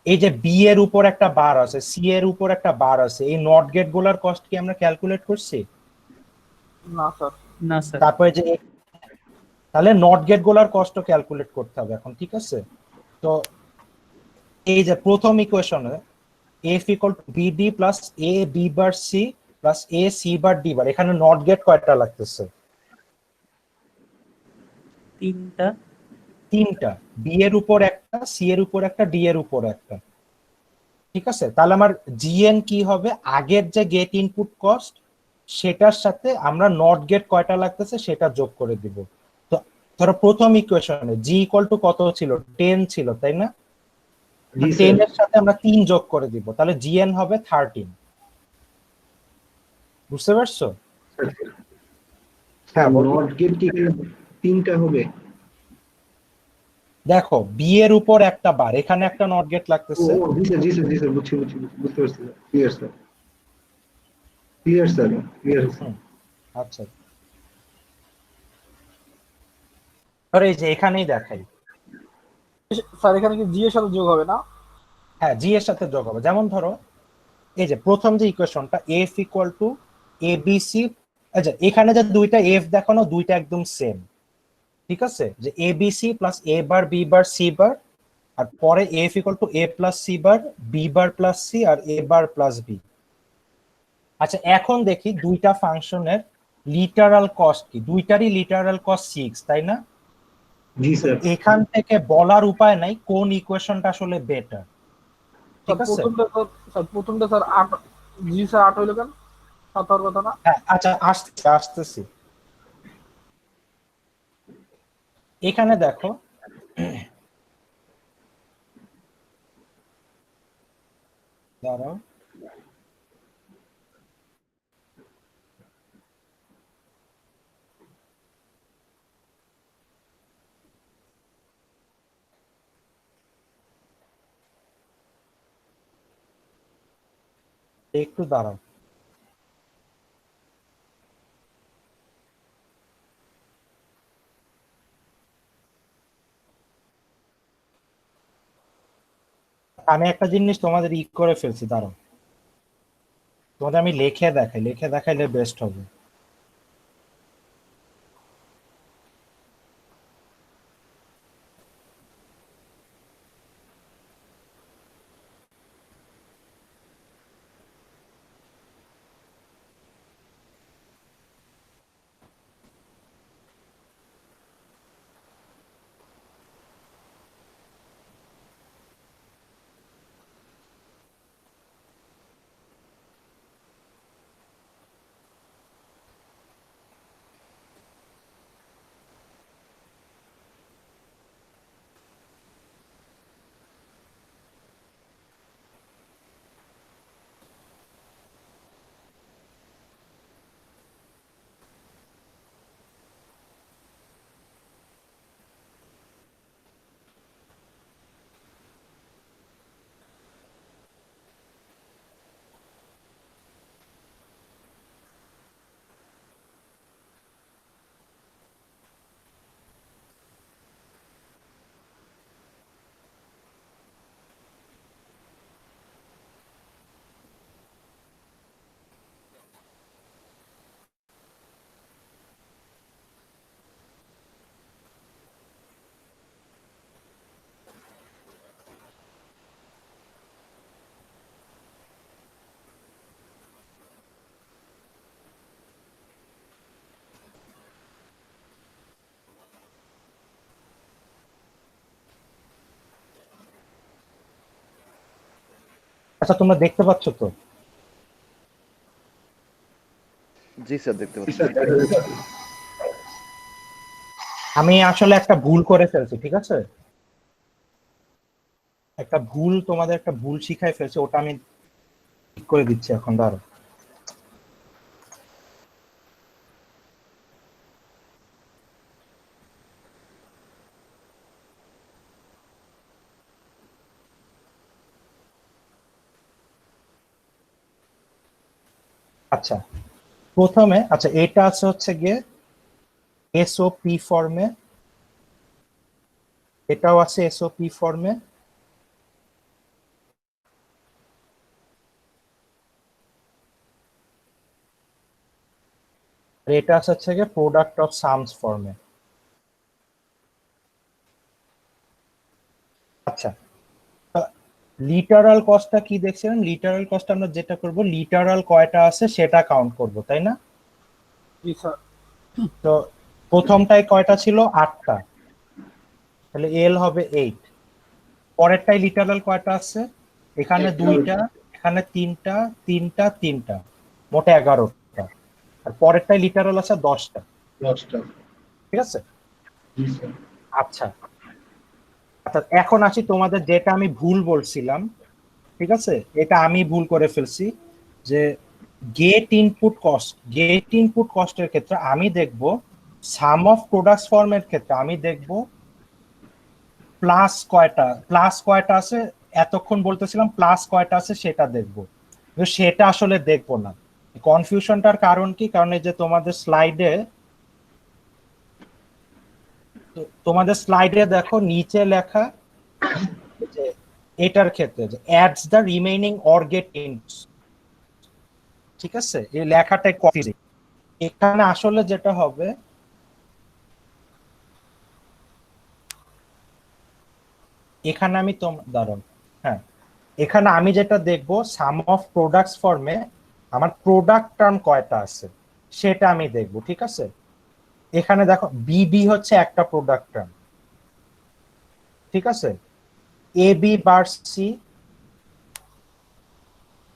এই যে বি এর উপর একটা বার আছে, সি এর উপর একটা বার আছে, এই নট গেট গুলার কস্ট কি আমরা ক্যালকুলেট করছি? না স্যার। না স্যার। তারপরে যে তাহলে নট গেট গুলার কস্ট ক্যালকুলেট করতে হবে এখন, ঠিক আছে? তো এই যে প্রথম ইকুয়েশনে f equal to BD plus A B bar C plus A C bar D bar, এখানে নট গেট কয়টা লাগতেছে? 3টা। 3টা, বি এর উপর একটা, সি এর উপর একটা, ডি এর উপর একটা, ঠিক আছে? তাহলে আমার জিএন কি হবে, আগের যে গেট ইনপুট কস্ট সেটার সাথে আমরা নট গেট কয়টা লাগতেছে সেটা যোগ করে দিব। তো ধরো প্রথম ইকুয়েশনে জি ইকুয়াল টু কত ছিল, 10 ছিল, তাই না? জি 10 স্যার। এর সাথে আমরা 3 যোগ করে দিব, তাহলে জিএন হবে 13, বুঝতে পারছো? হ্যাঁ, বলো। নট গেট কি 3টা হবে? দেখো বি এর উপর একটা বার, এখানে একটা নট গেট ও লাগতেছে। ও, জি স্যার বুঝছি বুঝতে পারছি ক্লিয়ার স্যার ক্লিয়ার স্যার। হুম, আচ্ছা ধরো এই যে এখানেই দেখাই, স্যার এখানে কি জি এর সাথে যোগ হবে না? হ্যাঁ জি এর সাথে যোগ হবে। যেমন ধরো এই যে প্রথম যে ইকুয়েশনটা F equal to A B C, আচ্ছা এখানে যে দুইটা এফ দেখানো দুইটা একদম সেম, ঠিক আছে, যে A B C plus A bar B bar C bar, আর পরে F equal to A plus C bar B bar plus C আর এ বার প্লাস বি। আচ্ছা এখন দেখি দুইটা ফাংশনের লিটারাল কস্ট কি, দুইটারই লিটারাল কস্ট 6 তাই না? জি স্যার। এখান থেকে বলার উপায় নাই কোন ইকুয়েশনটা আসলে বেটার, ঠিক আছে? প্রথমটা স্যার 8, জি স্যার 8 হইলো কেন? 7 হওয়ার কথা না? হ্যাঁ আচ্ছা আসতেছি। এখানে দেখো দাঁড়াও, একটু দাঁড়াও। আমি একটা জিনিস তোমাদের করে ফেলছি, দাঁড়াও তোমাদের আমি লিখে দেখাই, লিখে দেখাইলে বেস্ট হবে। আচ্ছা তোমরা দেখতে পাচ্ছ তো? জি স্যার দেখতে জি পাচ্ছি। স্যার। আমি আসলে একটা ভুল করে ফেলছি, ঠিক আছে, একটা ভুল তোমাদের একটা ভুল শিখাই ফেলছি, ওটা আমি ঠিক করে দিচ্ছি এখন, দাঁড়াও। আচ্ছা প্রথমে, আচ্ছা এটা আছে হচ্ছে গিয়ে এসওপি ফর্মে, এটাও আছে এসওপি ফর্মে, আর এটা আছে হচ্ছে গিয়ে প্রোডাক্ট অফ সামস ফর্মে। আচ্ছা লিটারাল কস্টটা কি দেখছিলেন? লিটারাল কস্ট আমরা যেটা করব, লিটারাল কয়টা আছে সেটা কাউন্ট করব, তাই না? জি স্যার। তো প্রথমটায় কয়টা ছিল? 8টা, তাহলে এল হবে 8। পরেরটাই লিটারাল কয়টা আছে? এখানে 2টা, এখানে 3টা, 3টা, 3টা, মোটে 11টা। আর পরেরটাই লিটারাল আছে 10টা, 10টা। ঠিক আছে? জি স্যার। আচ্ছা আচ্ছা এখন আসি তোমাদের যেটা আমি ভুল বলছিলাম, ঠিক আছে, এটা আমি ভুল করে ফেলছি, যে গেট ইনপুট কস্টের ক্ষেত্রে আমি দেখব সাম অফ প্রোডাক্টস ফর্মের ক্ষেত্রে আমি দেখব প্লাস কয়টা আছে, এতক্ষণ বলতেছিলাম প্লাস কয়টা আছে সেটা দেখবো, কিন্তু সেটা আসলে দেখবো না। কনফিউশনটার কারণ কি, কারণ এই যে তোমাদের স্লাইডে দেখো নিচে লেখা যে এটার ক্ষেত্রে যে adds the remaining OR gate inputs, ঠিক আছে, এই লেখাটাই কনফিউজিং। এখানে আসলে যেটা হবে, এখানে আমি দাঁড়ান, হ্যাঁ, এখানে আমি যেটা দেখবো সাম অফ প্রোডাক্টস ফর্মে আমার প্রোডাক্ট টার্ম কয়টা আছে সেটা আমি দেখবো, ঠিক আছে। এখানে দেখো বিবি হচ্ছে একটা প্রোডাক্ট টার্ম, ঠিক আছে, এ বি বার সি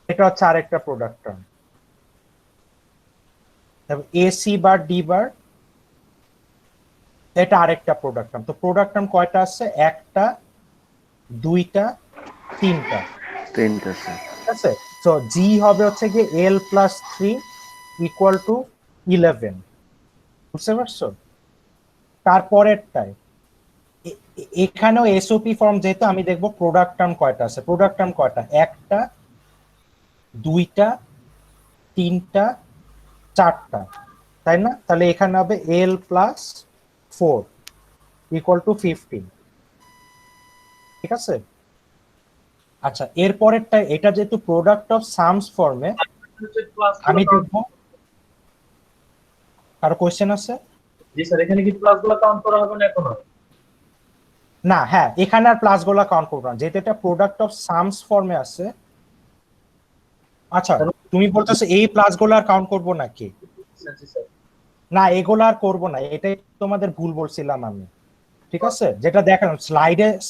এটা হচ্ছে আরেকটা product term, A C bar D bar এটা আরেকটা প্রোডাক্ট টার্ম। তো প্রোডাক্ট টার্ম কয়টা আছে, একটা, দুইটা, তিনটা, তিনটা স্যার। ঠিক আছে। তো জি হবে হচ্ছে গিয়ে এল প্লাস 3 ইকুয়াল টু 11, বুঝতে পারছো। তারপরেরটায় এখানেও এসওপি ফর্ম, যেহেতু আমি দেখবো প্রোডাক্ট টার্ম কয়টা আছে, প্রোডাক্ট টার্ম কয়টা, একটা, দুইটা, তিনটা, চারটা, তাই না। তাহলে এখানে হবে এল প্লাস 4 ইকুয়াল টু 15, ঠিক আছে। আচ্ছা, এরপরেরটা, এটা যেহেতু প্রোডাক্ট অফ সামস ফর্মে, আমি দেখবো, আর কোশ্চেন আছে। জি স্যার, এখানে কি প্লাসগুলো কাউন্ট করা হবে না এখনো? না, হ্যাঁ, এখানে আর প্লাস গুলা কাউন্ট করবো না, যেহেতু এটা প্রোডাক্ট অফ সামস ফর্মে আছে। আচ্ছা, তুমি বলতেছো এই প্লাস গুলো আর কাউন্ট করবো নাকি? জি স্যার। না, এগুলো আর করবো না, এটাই তোমাদের ভুল বলছিলাম আমি, ঠিক আছে। যেটা দেখালাম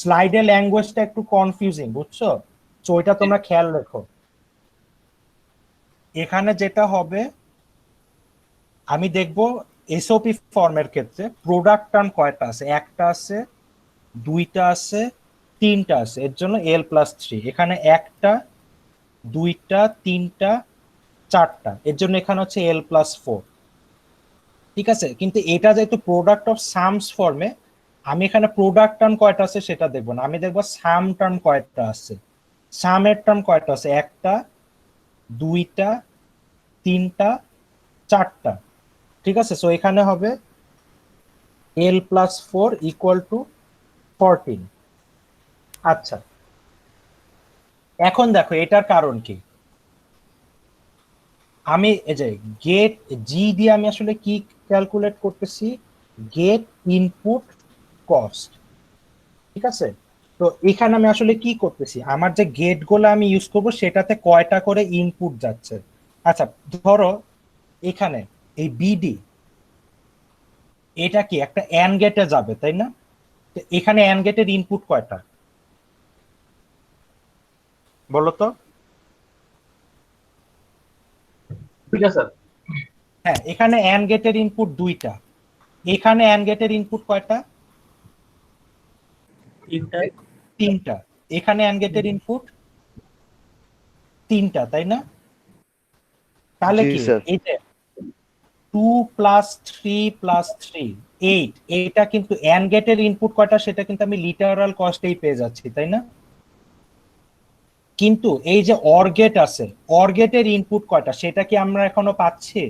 স্লাইডে ল্যাঙ্গুয়েজটা একটু কনফিউজিং, বুঝছো, তো ওইটা তোমরা খেয়াল রেখো। এখানে যেটা হবে, আমি দেখবো এসওপি ফর্মের ক্ষেত্রে প্রোডাক্ট টার্ম কয়টা আছে, একটা আছে, দুইটা আছে, তিনটা আছে, এর জন্য এল প্লাস 3। এখানে একটা, দুইটা, তিনটা, চারটা, এর জন্য এখানে হচ্ছে এল প্লাস 4, ঠিক আছে। কিন্তু এটা যেহেতু প্রোডাক্ট অফ সামস ফর্মে, আমি এখানে প্রোডাক্ট টার্ম কয়টা আছে সেটা দেখবো না, আমি দেখবো সাম টার্ম কয়টা আছে। সামের টার্ম কয়টা আছে, একটা, দুইটা, তিনটা, চারটা, ঠিক আছে। সো এখানে হবে এল প্লাস 4 ইকুয়াল টু 14। আচ্ছা, এখন দেখো এটার কারণ কি, আমি এই যে গেট জি দিয়ে আমি আসলে কি ক্যালকুলেট করতেছি, গেট ইনপুট কস্ট, ঠিক আছে। তো এখানে আমি আসলে কি করতেছি, আমার যে গেট গুলো আমি ইউজ করব সেটাতে কয়টা করে ইনপুট যাচ্ছে। আচ্ছা, ধরো এখানে এই বিডি, এটা কি একটা এন্ড গেটে যাবে, তাই না। তো এখানে এন্ড গেটের ইনপুট কয়টা বলো তো। ঠিক আছে স্যার। হ্যাঁ, এখানে এন্ড গেটের ইনপুট দুইটা, এখানে এন্ড গেটের ইনপুট কয়টা, তিনটা। তিনটা, এখানে এন্ড গেটের ইনপুট তিনটা, তাই না। তাহলে জি কি স্যার। এই যে 2 প্লাস 3 প্লাস 3 8, এটা কিন্তু এন্ড গেটের ইনপুট কয়টা সেটা কিন্তু আমি লিটারাল কস্টেই পেয়ে যাচ্ছি, তাই না। কিন্তু এই যে অর গেট আছে, অর গেটের ইনপুট কয়টা সেটা কি আমরা এখনো পাচ্ছি,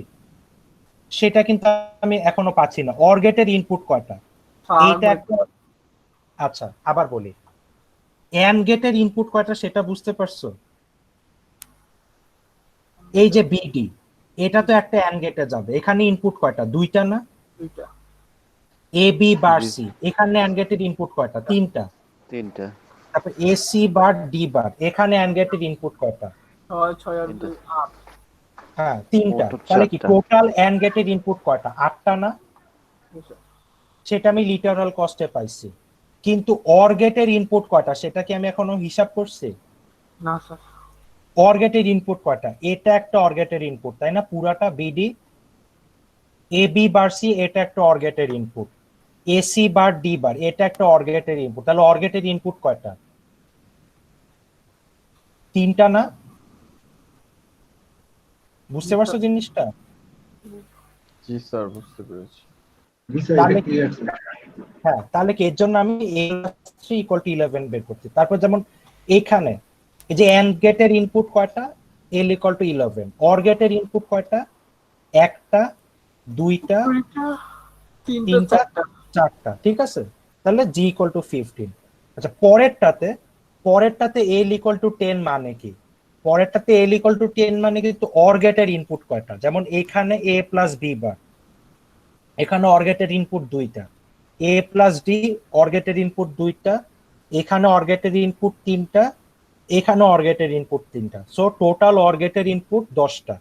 সেটা কিন্তু আমি এখনো পাচ্ছি না। অর গেটের ইনপুট কয়টা, এইটা একটা। আচ্ছা, আবার বলি, এন্ড গেটের ইনপুট কয়টা সেটা বুঝতে পারছো। এই যে বিডি, এটা তো একটা এন্ড গেটে যাবে, এখানে ইনপুট কয়টা, দুইটা না। দুইটা। এ বি বার সি, এখানে এন্ড গেটের ইনপুট কয়টা, তিনটা। তিনটা। তারপর এ সি বার ডি বার, এখানে এন্ড গেটের ইনপুট কয়টা, 6 6 আর 2 8। হ্যাঁ, তিনটা। মোট তাহলে কি চারটা। টোটাল এন্ড গেটের ইনপুট কয়টা, আটটা না। সেটা আমি লিটারাল কস্টে পাইছি, কিন্তু অর গেটের ইনপুট কয়টা সেটা কি আমি এখনো হিসাব করছি। না স্যার। অর গেটের ইনপুট কয়টা, এটা একটা অর গেটের ইনপুট, তাই না, পুরাটা বিডি। এ বি বার সি এটা একটা অর গেটের ইনপুট, এসি বার ডি বার এটা একটা অর গেটের ইনপুট। তাহলে অর গেটের ইনপুট কয়টা, তিনটা না। বুঝতে পারছো জিনিসটা। জি স্যার, বুঝতে পেরেছি। জি স্যার, তাহলে এটা ক্লিয়ার স্যার। হ্যাঁ, তাহলে কি এর জন্য আমি a+3 = 11 বের করছি। তারপর যেমন এইখানে এই যে এন্ড গেটের ইনপুট কয়টা, l = 11, অর গেটের ইনপুট কয়টা, একটা, দুইটা, দুইটা, তিনটা, তিনটা, চারটা। চারটা, ঠিক আছে। তাহলে g = 15। আচ্ছা, পরেরটাতে l = 10 মানে কি? পরেরটাতে l = 10 মানে কিন্তু অর গেটের ইনপুট কয়টা, যেমন এখানে a + b বার, এখানে অর গেটের ইনপুট দুইটা, a + d অর গেটের ইনপুট দুইটা, এখানে অর গেটের ইনপুট তিনটা, এখানে অর গেটের ইনপুট তিনটা। সো টোটাল অর গেটের ইনপুট 10টা।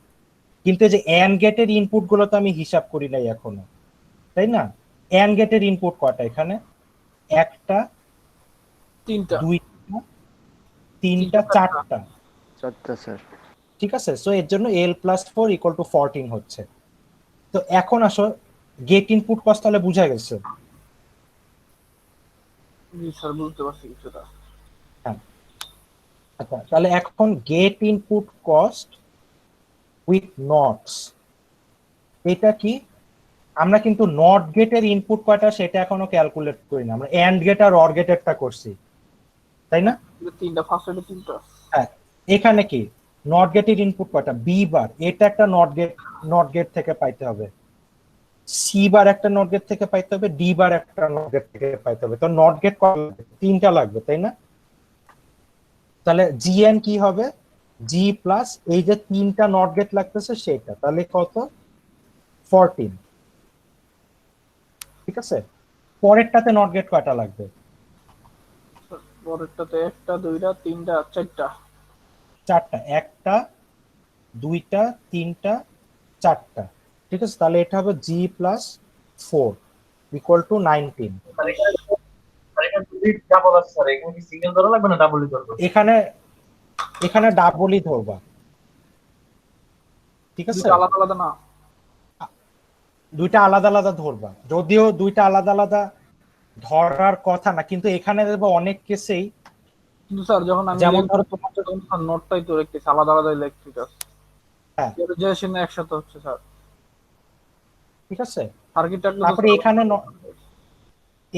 কিন্তু এই যে এন্ড গেটের ইনপুট গুলো তো আমি হিসাব করি নাই এখনো, তাই না? এন্ড গেটের ইনপুট কয়টা এখানে? একটা, তিনটা, দুইটা, তিনটা, চারটা, 4টা স্যার। ঠিক আছে। সো এর জন্য l+4 = 14 হচ্ছে। তো এখন আসো গেট ইনপুট কস্ট তাহলে বুঝা গেছে। জি স্যার বুঝতে পারছি কিছুটা। হ্যাঁ, আচ্ছা, তাহলে এখন গেট ইনপুট কস্ট উইথ নটস, এটা কি? আমরা কিন্তু নট গেটের ইনপুট কয়টা সেটা এখনো ক্যালকুলেট করি না, আমরা এন্ড গেট আর অর গেটেরটা করছি, তাই না? তিনটা, ফার্স্ট এর তিনটা। হ্যাঁ, এখানে কি নট গেটের ইনপুট কয়টা? বি বার, এটা একটা নট গেট থেকে পাইতে হবে, সি বার একটা নট গেট থেকে পাইতে হবে, ডি বার একটা নট গেট থেকে পাইতে হবে। তো নট গেট তিনটা লাগবে, তাই না? তাহলে জিএন কি হবে? জি প্লাস এই যে তিনটা নট গেট লাগতেছে সেটা, তাহলে কত? 14, ঠিক আছে। পরেরটাতে নট গেট কয়টা লাগবে? পরেরটাতে একটা, দুইটা, তিনটা, চারটা। চারটা, একটা, দুইটা, তিনটা, চারটা, ঠিক আছে। তাহলে এটা হবে g+4 = 19। স্যার এখানে যদি ডাবল আছে স্যার, এখানে কি সিঙ্গেল ধরা লাগবে না ডাবলই ধরবো? এখানে ডাবলই ধরবা, ঠিক আছে। দুইটা আলাদা আলাদা না? দুইটা আলাদা আলাদা ধরবা, যদিও দুইটা আলাদা আলাদা ধরার কথা না, কিন্তু এখানে দেখবো অনেক কেসেই, কিন্তু স্যার যখন আমি যেমন ধরো তোমার স্যার নোটটাই তো লিখতেছি আলাদা আলাদা ইলেকট্রিক আছে। হ্যাঁ, যে সিনে একসাথে হচ্ছে স্যার, ঠিক আছে। সার্কিটটা তারপরে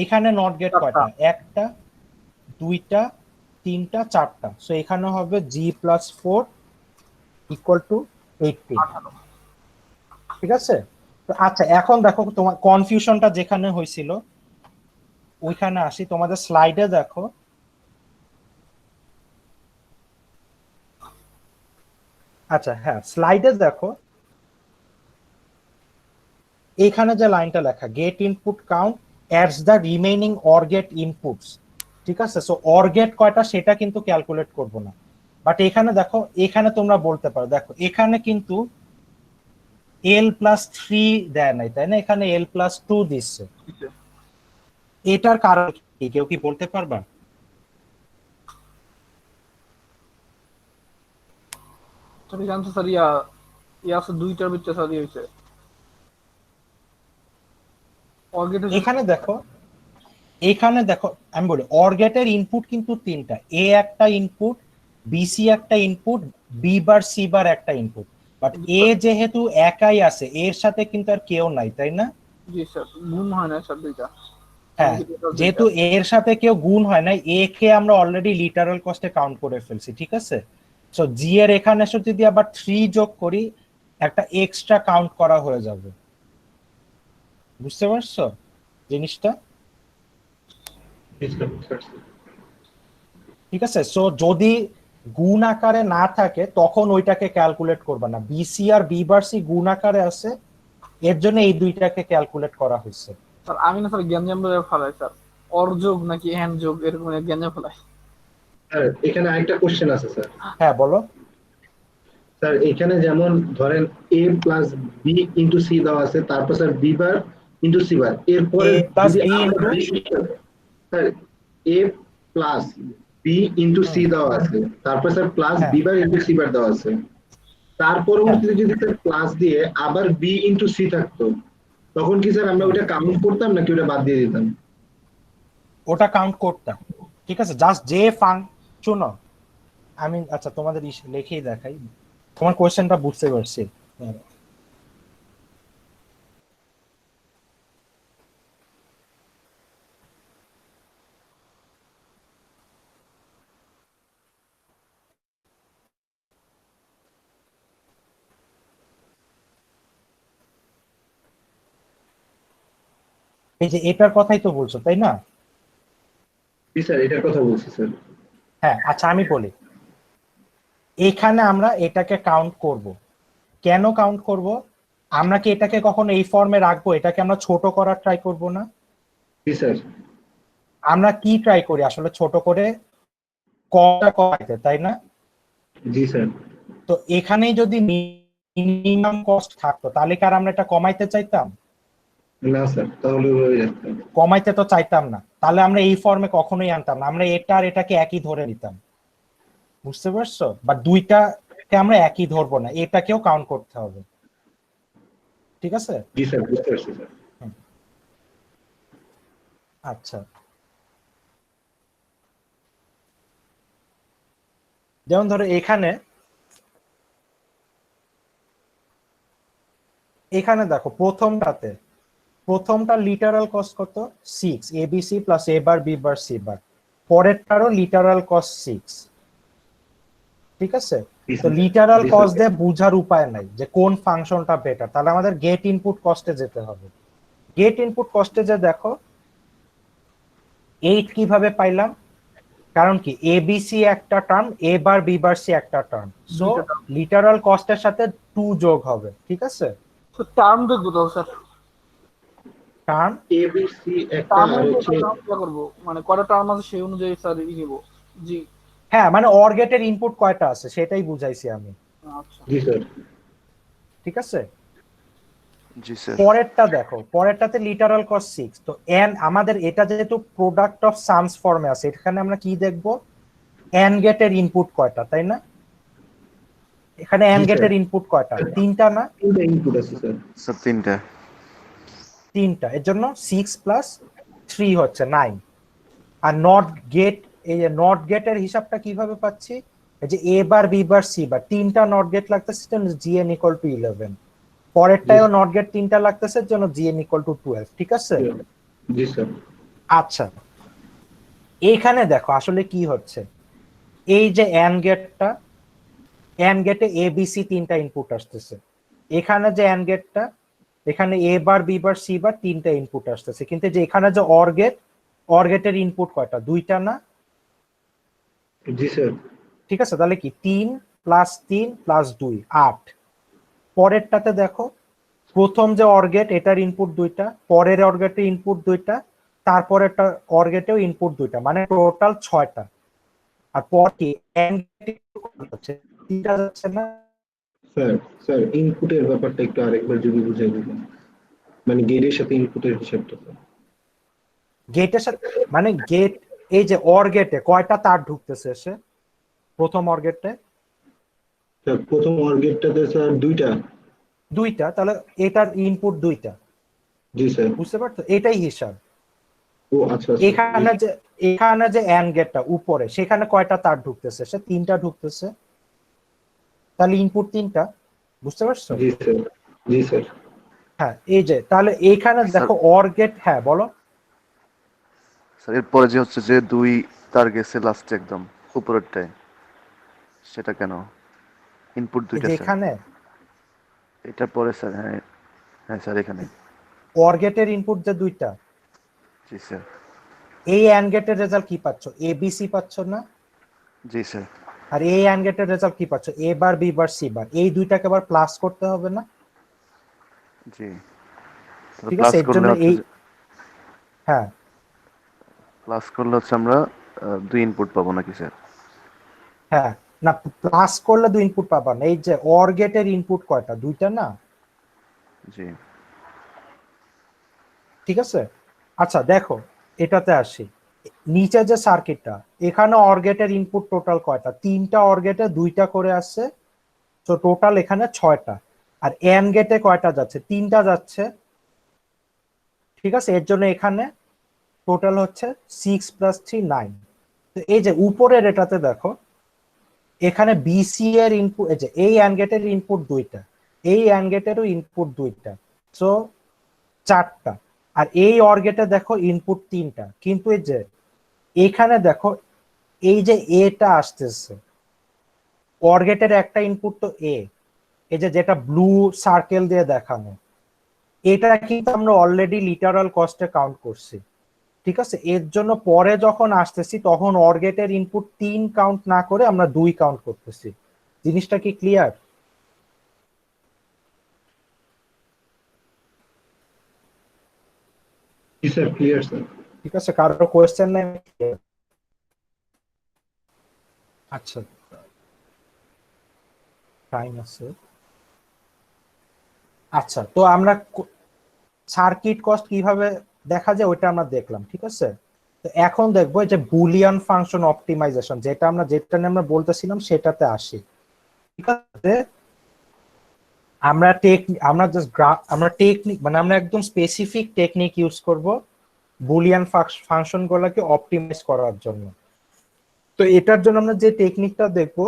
এখানে নট গেট কয়টা? একটা, দুইটা, তিনটা, চারটা। সো এখানে হবে g+4 = 18, ঠিক আছে। তো আচ্ছা, এখন দেখো তোমার কনফিউশনটা যেখানে হয়েছিল ওইখানে আসি, তোমাদের স্লাইডে দেখো। আচ্ছা, হ্যাঁ, স্লাইডে দেখো এইখানে যে লাইনটা লেখা, gate input count adds the remaining OR gate inputs, ঠিক আছে। সো অর গেট কয়টা সেটা কিন্তু ক্যালকুলেট করব না, বাট এখানে দেখো, এখানে তোমরা বলতে পারো, দেখো এখানে কিন্তু l+3 দেয় নাই, তাই না? এখানে l+2 দিচ্ছে। এটার কারণ কি কেউ কি বলতে পারবা? তুমি জানতো স্যার ইয়া আছে দুইটার ভিতরে স্যার হয়েছে এখানে দেখো আমি বলি অর গেটের ইনপুট কিন্তু তিনটা, এ একটা ইনপুট, বিসি একটা input, B bar C bar একটা ইনপুট। বাট এ যেহেতু একাই আছে, এর সাথে কিন্তু আর কেউ নাই, তাই না? জি স্যার গুণ হয় না স্যার দুইটা। হ্যাঁ, যেহেতু এর সাথে কেউ গুণ হয় না, এ কে আমরা অলরেডি লিটারাল কস্টে কাউন্ট করে ফেলছি, ঠিক আছে। সো জি এর এখানে এসে যদি আবার 3 যোগ করি, একটা এক্সট্রা কাউন্ট করা হয়ে যাবে। বুঝতে পারছো জিনিসটা? ঠিক আছে। সো যদি গুণ আকারে না থাকে তখন ওইটাকে ক্যালকুলেট করবে না, বিসি আর বি বার সি গুণ আকারে আছে, এর জন্য এই দুইটাকে ক্যালকুলেট করা হয়েছে। স্যার আমি না স্যার গ্যাঞ্জাম বলে ফেলাই স্যার, অর যোগ নাকি হ্যান্ড যোগ এরকম গ্যাঞ্জাম ফেলাই। স্যার এখানে আরেকটা কোশ্চেন আছে স্যার। হ্যাঁ, বলো। স্যার এখানে যেমন ধরেন a plus B into C দেওয়া আছে, তারপর sir B bar into C bar, এরপরে A plus যদি B আমরা into- দেখি, sir a plus B into C দেওয়া আছে, তারপর স্যার প্লাস হ্যাঁ। B bar into C bar দেওয়া আছে, তার পরবর্তীতে যদি স্যার প্লাস দিয়ে আবার বি ইন্টু সি থাকতো, তখন কি স্যার আমরা ওটা কাউন্ট করতাম নাকি ওটা বাদ দিয়ে দিতাম? ওটা কাউন্ট করতাম, ঠিক আছে। জাস্ট যে ফাংশন, আমি আচ্ছা তোমাদের লিখেই দেখাই, তোমার কোশ্চেনটা বুঝতে পারছি। এই যে এটার কথাই তো বলছো তাই না? জি স্যার, এটার কথা বলছি স্যার। হ্যাঁ, আচ্ছা আমি বলি, এখানে আমরা এটাকে কাউন্ট করব। কেন কাউন্ট করব? আমরা কি এটাকে কখনো এই ফর্মে রাখবো? এটাকে আমরা ছোট করার ট্রাই করব না? জি স্যার। আমরা কি ট্রাই করি আসলে? ছোট করে কটা কমাইতে, তাই না? জি স্যার। তো এখানেই যদি মিনিমাম কস্ট থাকতো তাহলে কি আর আমরা এটা কমাইতে চাইতাম? না স্যার, তাহলে হয়ে যেত। কমাইতে তো চাইতাম না, তাহলে আমরা এই ফর্মে কখনোই আনতাম না, আমরা এটা আর এটাকে একই ধরে নিতাম। বুঝতে পারছো? বা দুইটাকে আমরা একই ধরবো না, এটাকেও কাউন্ট করতে হবে। ঠিক আছে? জি স্যার, বুঝতে পারছি স্যার। আচ্ছা, যেমন ধরো এখানে দেখো প্রথমটা লিটারাল কস্ট কত? 6, ABC plus A bar B bar C bar. পরেরটারও লিটারাল কস্ট 6। ঠিক আছে? তো লিটারাল কস্ট দিয়ে বোঝার উপায় নাই যে কোন ফাংশনটা বেটার, তাহলে আমাদের গেট ইনপুট কস্টে যেতে হবে। গেট ইনপুট কস্টে যে দেখো 8 কিভাবে পাইলাম? কারণ কি এবিসি একটা টার্ম, এ বার বি বার সি একটা টার্ম, সো লিটারাল কস্টের সাথে 2 যোগ হবে। ঠিক আছে? টার্ম দেখবো তো স্যার, টার্ম এবিসি একটা টার্ম আর হচ্ছে করবো, মানে কটা টার্ম আছে সেই অনুযায়ী স্যার নিবো। জি হ্যাঁ, মানে অর গেটের ইনপুট কয়টা আছে সেটাই বুঝাইছি আমি। আচ্ছা। জি স্যার। ঠিক আছে? জি স্যার। পরেরটা দেখো, পরেরটাতে লিটারাল কস্ট 6। তো এন আমাদের এটা যেহেতু প্রোডাক্ট অফ সামস ফর্মে আছে, এখানে আমরা কি দেখব? এন গেটের ইনপুট কয়টা, তাই না? এখানে এন জি, গেটের স্যার। ইনপুট কয়টা? 3টা না? 3টা ইনপুট আছে স্যার। স্যার 3টা। 3টা, এর জন্য 6 প্লাস 3 হচ্ছে 9। আর নট গেট, এই যে নট গেটের হিসাবটা কিভাবে পাচ্ছি? এই যে এ bar B bar C bar, 3টা নট গেট লাগতেছে, জিএন ইকুয়াল টু 11। পরেরটাও নট গেট 3টা লাগতেছে, জন্য জিএন ইকুয়াল টু 12। ঠিক আছে? জি স্যার। আচ্ছা, এইখানে দেখো আসলে কি হচ্ছে। এই যে এন গেটে এ বি সি 3টা ইনপুট আসতেছে। এখানে যে এন গেটটা, এখানে এ bar B bar C bar 3টা ইনপুট আসতেছে, কিন্তু যে এখানে যে অর গেটের ইনপুট কয়টা? 2টা না? জি স্যার। ঠিক আছে, তাহলে কি 3 প্লাস 3 প্লাস 2 8। পরেরটাতে দেখো, প্রথম যে অর গেট এটার ইনপুট 2টা, পরের অর গেটের ইনপুট 2টা, তারপরেরটা অর গেটেও ইনপুট 2টা, মানে টোটাল 6টা। আর পর কি এন্ড হচ্ছে 3টা যাচ্ছে না? স্যার, স্যার ইনপুটের ব্যাপারটা একটু আরেকবার যদি বুঝাই দিবেন, মানে গেটের সাথে ইনপুটের হিসাবটা স্যার। গেটের সাথে মানে গেট, এই যে অর গেটে কয়টা তার ঢুকতেছে সে প্রথম অর গেটে? স্যার প্রথম অর গেটটাতে স্যার 2টা। 2টা, তাহলে এটার ইনপুট 2টা। জি স্যার। বুঝতে পারছো? এটাই হিসাব। ও আচ্ছা স্যার। এখানে যে এন্ড গেটটা উপরে, সেখানে কয়টা তার ঢুকতেছে? সে 3টা ঢুকতেছে, তাহলে ইনপুট 3টা। বুঝতে পারছো? জি স্যার। জি স্যার। হ্যাঁ, এই যে তাহলে এইখানে দেখো অর গেট, হ্যাঁ বলো। স্যার এরপরে যে হচ্ছে যে 2 তার গেছে লাস্টে একদম উপরেরটায়, সেটা কেন? ইনপুট এই 2টা যে স্যার। এখানে এটার পরে স্যার, হ্যাঁ হ্যাঁ স্যার এখানে। অর গেটের ইনপুট যে 2টা, জি স্যার। এই এন্ড গেটের রেজাল্ট কি পাচ্ছ? এ বি সি পাচ্ছ না? জি স্যার। আর এই এন্ড গেটের রেজাল্ট কি পাচ্ছ? A bar B bar C bar. এই দুইটাকে আবার প্লাস করতে হবে না? জি। ঠিক প্লাস আছে, এর করলে জন্য হচ্ছে এই, হ্যাঁ প্লাস করলে হচ্ছে আমরা 2 ইনপুট পাবো নাকি স্যার? হ্যাঁ, না প্লাস করলে 2 ইনপুট পাবা না। এই যে অর গেটের ইনপুট কয়টা? 2টা না? জি। ঠিক আছে, আচ্ছা দেখো এটাতে আসি। নিচে যে সার্কিটটা, এখানে অর গেটের ইনপুট টোটাল কয়টা? 3টা অর গেটে 2টা করে আসছে, তো টোটাল এখানে 6টা। আর এন গেটে কয়টা যাচ্ছে? 3টা যাচ্ছে। ঠিক আছে, এর জন্য এখানে টোটাল হচ্ছে 6 প্লাস 3 9। তো এই যে উপরের এটাতে দেখো, এখানে বিসি এর ইনপুট, এই যে এই অ্যান্ড গেটের ইনপুট 2টা, এই অ্যান্ড গেটেরও ইনপুট 2টা, সো 4টা। আর এই অর গেটে দেখো ইনপুট 3টা, কিন্তু এই যে এখানে দেখো এই যে এটা আসতেছে, অর গেটের একটা ইনপুট তো এ, এই যে যেটা ব্লু সার্কেল দিয়ে দেখানো, এটা কিন্তু আমরা অলরেডি লিটারাল কস্টে কাউন্ট করছি, ঠিক আছে। এর জন্য পরে যখন আসতেছি তখন অর গেটের ইনপুট 3 কাউন্ট না করে আমরা 2 কাউন্ট করতেছি। জিনিসটা কি ক্লিয়ার? জি স্যার, ক্লিয়ার স্যার। ঠিক আছে, কারোর কোয়েশ্চেন নাই? আচ্ছা, টাইম আছে। আচ্ছা, তো আমরা সার্কিট কস্ট কিভাবে দেখা যায় ওইটা আমরা দেখলাম, ঠিক আছে। তো এখন দেখবো যে বুলিয়ান ফাংশন অপটিমাইজেশন, যেটা নিয়ে আমরা বলতেছিলাম সেটাতে আসি, ঠিক আছে। আমরা টেকনিক মানে আমরা একদম স্পেসিফিক টেকনিক ইউজ করব বুলিয়ান ফাংশন গুলোকে অপটিমাইজ করার জন্য। তো এটার জন্য আমরা যে টেকনিকটা দেখবো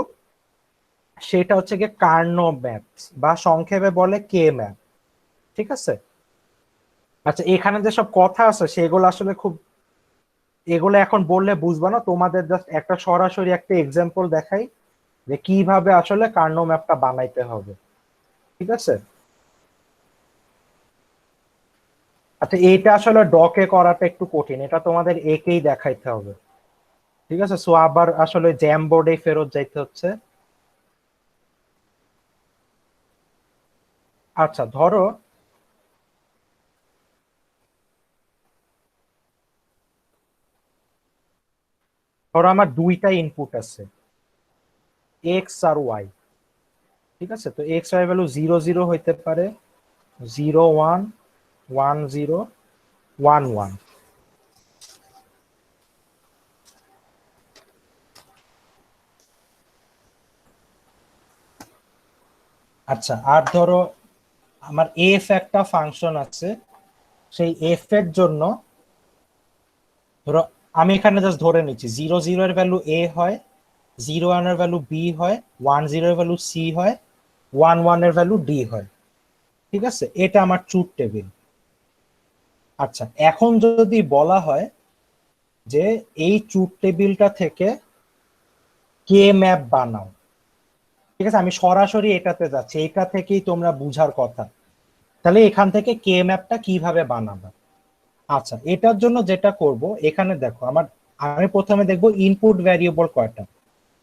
সেটা হচ্ছে গিয়ে কার্নো ম্যাপস, বা সংক্ষেপে বলে কে ম্যাপ, ঠিক আছে। আচ্ছা, এখানে যেসব কথা আছে সেগুলো আসলে এগুলো এখন বললে বুঝবা না, তোমাদের জাস্ট একটা সরাসরি একটা এক্সাম্পল দেখাই যে কিভাবে আসলে কার্নো ম্যাপটা বানাইতে হবে, ঠিক আছে। আচ্ছা, এটা আসলে ডকে করাটা একটু কঠিন, এটা তোমাদের একেই দেখাইতে হবে, ঠিক আছে। সো আবার আসলে জ্যাম বোর্ডে ফেরত যাইতে হচ্ছে। আচ্ছা, ধরো আমার দুইটা ইনপুট আছে, এক্স আর ওয়াই, ঠিক আছে। তো এক্স ওয়াই ভ্যালু 0 0 হইতে পারে, 0 1 1 0 1 1। আচ্ছা, আর ধরো আমার এফ একটা ফাংশন আছে, সেই এফ এর জন্য ধরো আমি এখানে জাস্ট ধরে নিচ্ছি 0 0 এর ভ্যালু এ হয়, 0 1 এর ভ্যালু বি হয়, 1 0 এর ভ্যালু সি হয়, 1 1 এর ভ্যালু ডি হয়, ঠিক আছে। এটা আমার ট্রুথ টেবিল। আচ্ছা, এখন যদি বলা হয় যে এই ট্রুথ টেবিলটা থেকে কে ম্যাপ বানাও, ঠিক আছে, আমি সরাসরি এটাতে যাচ্ছি, এটা থেকেই তোমরা বুঝার কথা, তাহলে এখান থেকে কে ম্যাপটা কিভাবে বানাবে। আচ্ছা, এটার জন্য যেটা করব, এখানে দেখো আমি প্রথমে দেখবো ইনপুট ভ্যারিয়েবল কয়টা।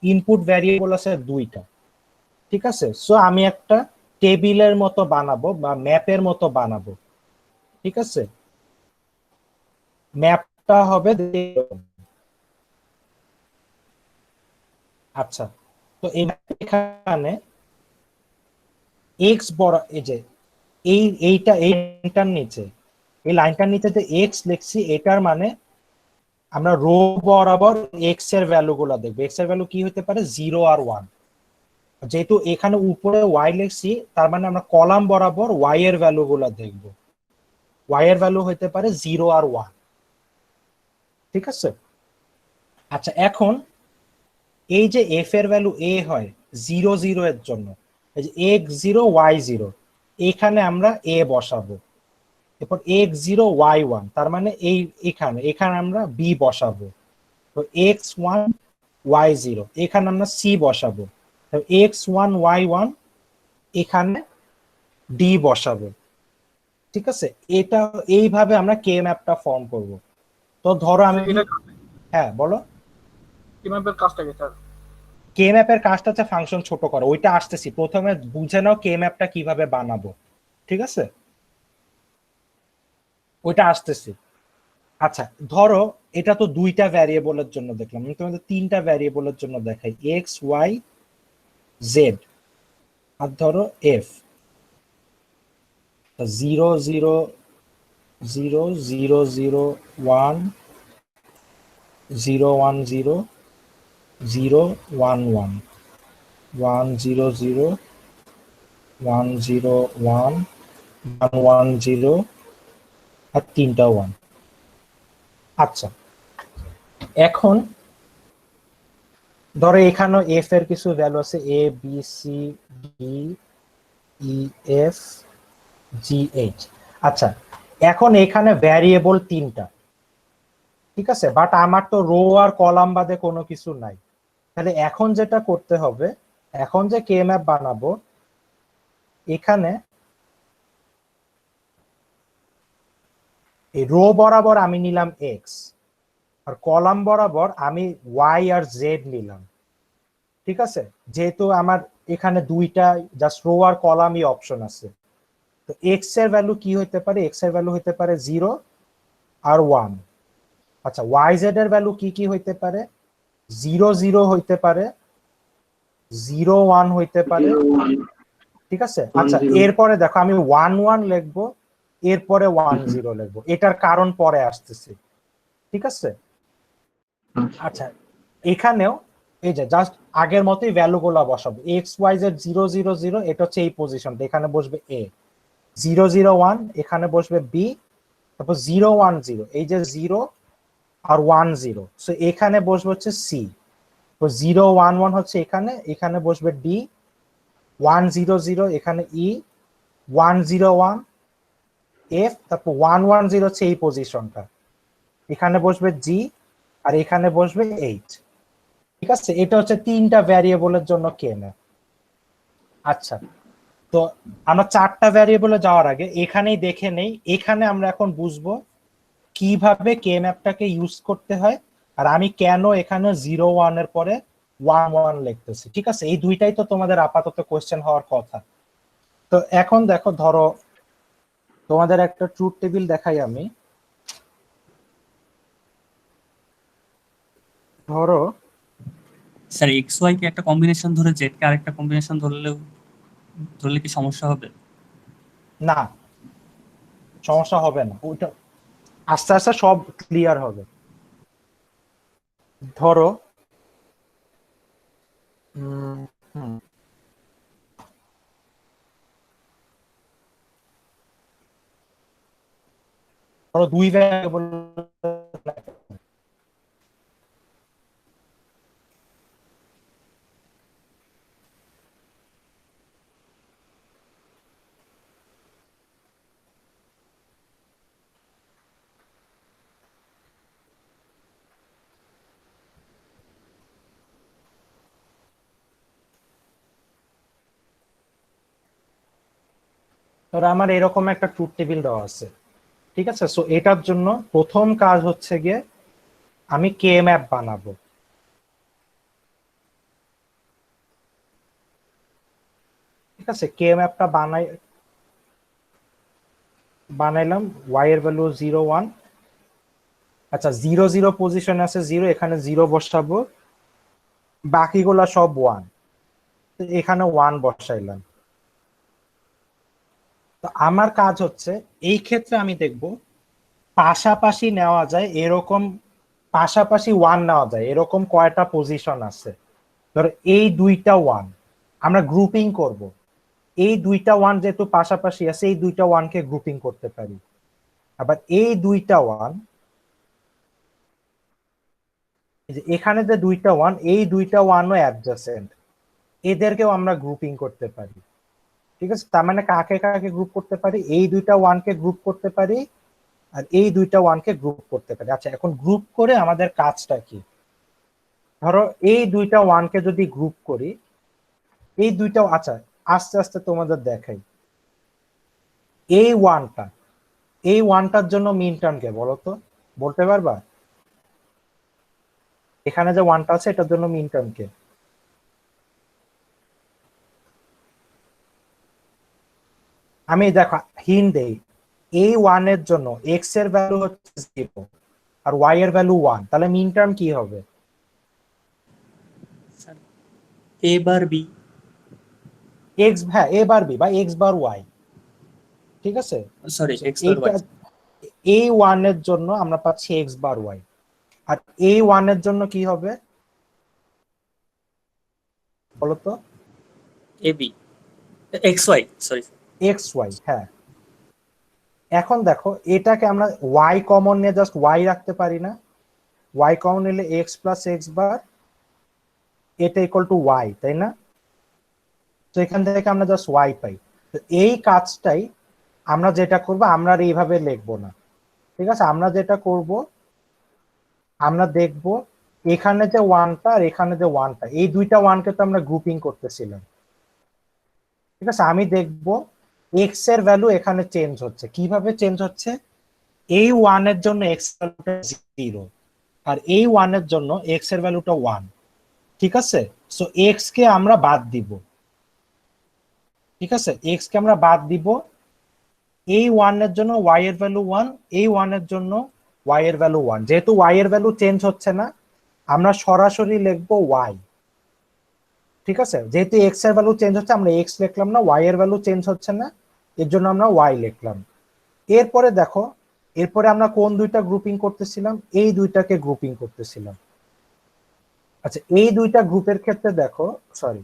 ইনপুট ভ্যারিয়েবল আছে 2টা, ঠিক আছে। সো আমি একটা টেবিলের মতো বানাবো বা ম্যাপের মতো বানাবো, ঠিক আছে। ম্যাপটা হবে আচ্ছা, তো এখানে এক্স বড়, এই যে এই লাইনটার নিচে যে এক্স লিখছি, এটার মানে আমরা রো বরাবর এক্স এর ভ্যালু গুলো দেখবো। এক্স এর ভ্যালু কি হতে পারে, 0 আর 1। যেহেতু এখানে উপরে ওয়াই লিখছি, তার মানে আমরা কলাম বরাবর ওয়াই এর ভ্যালু গুলো দেখবো। ওয়াই এর ভ্যালু হতে পারে 0 আর 1, ঠিক আছে। আচ্ছা, এখন এই যে এফ এর ভ্যালু এ হয় 0 0 এর জন্য, এই যে এক্স 0 ওয়াই 0, এখানে আমরা এ বসাবো। এরপর এক্স 0 ওয়াই 1, তার মানে এখানে আমরা বি বসাবো। তো এক্স 1 ওয়াই 0, এখানে আমরা সি বসাবো। এক্স 1 ওয়াই 1, এখানে ডি বসাবো, ঠিক আছে। এটা এইভাবে আমরা কে ম্যাপটা ফর্ম করব। তো ধরো আমি এটা হ্যাঁ বলো। কি ম্যাপের কাজটা কি স্যার? কে ম্যাপের কাজটা হচ্ছে ফাংশন ছোট করা, ওইটা আসতেছি, প্রথমে বুঝে নাও কে ম্যাপটা কিভাবে বানাবো, ঠিক আছে, ওইটা আসতেছি। আচ্ছা, ধরো এটা তো 2টা ভ্যারিয়েবলের জন্য দেখলাম, আমি তোমাদের 3টা ভ্যারিয়েবলের জন্য দেখাই, এক্স ওয়াই জেড, আর ধরো এফ 0 0 0 0 0 1 0 1 0 0 1 1 1 0 0 1 0 1 1 1 0 আর 3টা 1। আচ্ছা, এখন ধরো এখানে এফ এর কিছু ভ্যালু আছে, A B C D E F G H. আচ্ছা, এখন এখানে ভ্যারিয়েবল 3টা, ঠিক আছে, বাট আমার তো রো আর কলাম বাদে কোনো কিছু নাই। তাহলে এখন যেটা করতে হবে, এখন যে কে ম্যাপ বানাবো, এখানে এই রো বরাবর আমি নিলাম এক্স, আর কলাম বরাবর আমি ওয়াই আর জেড নিলাম। ঠিক আছে, যেহেতু আমার এখানে দুইটা জাস্ট রো আর কলামই অপশন আছে, তো এক্স এর ভ্যালু কি হইতে পারে? এক্স এর ভ্যালু হইতে পারে 0 আর 1। আচ্ছা, ওয়াই জেড এর ভ্যালু কি কি হইতে পারে? 0 0 হইতে পারে, 0 1 হইতে পারে। ঠিক আছে, আচ্ছা এরপরে দেখো আমি 1 1 লিখবো, এরপরে 1 0 লিখবো, এটার কারণ পরে আসতেছে। ঠিক আছে, আচ্ছা এখানেও এই যে জাস্ট আগের মতোই ভ্যালু গুলা বসাবো। এক্স ওয়াই জেড 0 0 0 এটা হচ্ছে এই পজিশনটা, এখানে বসবে এ। 0 0 1 এখানে বসবে বি, তারপর 0 1 0 এই যে 0 আর 1 0, সো এখানে বসবে হচ্ছে সি। তো 0 1 1 হচ্ছে এখানে, এখানে বসবে ডি। 1 0 0 এখানে ই, 1 0 1 এফ, তারপর 1 1 0 হচ্ছে এই পজিশনটা, এখানে বসবে জি, আর এখানে বসবে এইচ। ঠিক আছে, এটা হচ্ছে তিনটা ভ্যারিয়েবলের জন্য কে ম্যাপ। আচ্ছা, তো আমরা চারটা ভ্যারিয়েবলে যাওয়ার আগে এখানেই দেখে নেই, এখানে আমরা এখন বুঝবো কিভাবে কে ম্যাপটাকে ইউজ করতে হয়, আর আমি কেন এখানে 0 1 এর পরে 1 1 লিখতেছি। ঠিক আছে, এই দুইটাই তো তোমাদের আপাতত কোশ্চেন হওয়ার কথা। তো এখন দেখো, ধরো তোমাদের একটা ট্রুথ টেবিল দেখাই আমি। ধরো স্যার এক্স ওয়াই কে একটা কম্বিনেশন ধরে জেড কে আরেকটা কম্বিনেশন ধরলে কি সমস্যা হবে? না, সমস্যা হবে না, ওইটা আস্তে আস্তে সব ক্লিয়ার হবে। ধরো হুম, ধরো দুই ভ্যারিয়েবল, ধরো আমার এরকম একটা ট্রুথ টেবিল দেওয়া আছে। ঠিক আছে, সো এটার জন্য প্রথম কাজ হচ্ছে গিয়ে আমি কে ম্যাপ বানাবো। ঠিক আছে, কে ম্যাপটা বানাইলাম, ওয়াই এর ভ্যালু 0 1। আচ্ছা 0 0 পজিশন আছে 0, এখানে 0 বসাবো, বাকিগুলা সব 1, এখানে 1 বসাইলাম। তো আমার কাজ হচ্ছে এই ক্ষেত্রে আমি দেখব পাশাপাশি নেওয়া যায় এরকম, পাশাপাশি 1 নেওয়া যায় এরকম কয়টা পজিশন আছে। ধরো এই দুইটা 1 আমরা গ্রুপিং করব, এই দুইটা 1 যেহেতু পাশাপাশি আছে, এই দুইটা 1 কে গ্রুপিং করতে পারি। আবার এই দুইটা 1, এখানে যে দুইটা 1, এই দুইটা 1ও অ্যাডজাসেন্ট, এদেরকেও আমরা গ্রুপিং করতে পারি। ঠিক আছে, তার মানে কাকে কাকে গ্রুপ করতে পারি? এই দুইটা 1 কে গ্রুপ করতে পারি, আর এই দুইটা 1 কে গ্রুপ করতে পারি। আচ্ছা, এখন গ্রুপ করে আমাদের কাজটা কি? ধরো এই দুইটা 1 কে যদি গ্রুপ করি, এই দুইটা, আচ্ছা আস্তে আস্তে তোমাদের দেখাই। এই 1টা, এই 1টার জন্য মিন টার্ম কে বলো তো, বলতে পারবা? এখানে যে 1টা আছে এটার জন্য মিন টার্ম কে? আমি দেখো হিন্ট দেই, এই 1 এর জন্য এক্স এর ভ্যালু হচ্ছে 0 আর ওয়াই এর ভ্যালু 1, তাহলে মিন টার্ম কি হবে? এ বার বি, এক্স, হ্যাঁ এ বার বি বা এক্স বার ওয়াই। ঠিক আছে, সরি এক্স বার ওয়াই। এই 1 এর জন্য আমরা পাচ্ছি এক্স বার ওয়াই, আর এই 1 এর জন্য কি হবে বলতো? A B, X Y, sorry X Y, হ্যাঁ। এখন দেখো এটাকে আমরা ওয়াই কমন নিয়ে জাস্ট ওয়াই রাখতে পারি না? ওয়াই কমন নিলে এক্স প্লাস এক্স বার, এটা ইকুয়াল টু ওয়াই, তাই না? তো এখান থেকে আমরা জাস্ট ওয়াই পাই। তো এই কাজটাই আমরা যেটা করব, আমরা আর এইভাবে লিখবো না। ঠিক আছে, আমরা যেটা করব, আমরা দেখব এখানে যে 1টা আর এখানে যে 1টা, এই দুইটা 1 কে তো আমরা গ্রুপিং করতেছিলাম। ঠিক আছে, আমি দেখব এক্স এর ভ্যালু এখানে চেঞ্জ হচ্ছে, কিভাবে চেঞ্জ হচ্ছে? এই 1 এর জন্য x এর ভ্যালুটা 0 আর এই 1 এর জন্য x এর ভ্যালুটা 1, ঠিক আছে? সো x কে আমরা বাদ দিব, ঠিক আছে? x কে আমরা বাদ দিব, এই 1 এর জন্য y এর ভ্যালু 1, এই 1 এর জন্য y এর ভ্যালু 1। যেহেতু y এর ভ্যালু চেঞ্জ হচ্ছে না, আমরা সরাসরি লিখবো y, ঠিক আছে? যেহেতু x এর ভ্যালু চেঞ্জ হচ্ছে, আমরা x লিখলাম না, y এর ভ্যালু চেঞ্জ হচ্ছে না, এর জন্য আমরা y লিখলাম। এরপরে দেখো, এরপরে আমরা কোন দুইটা গ্রুপিং করতেছিলাম? এই দুইটাকে গ্রুপিং করতেছিলাম। আচ্ছা, এই দুইটা গ্রুপের ক্ষেত্রে দেখো, সরি,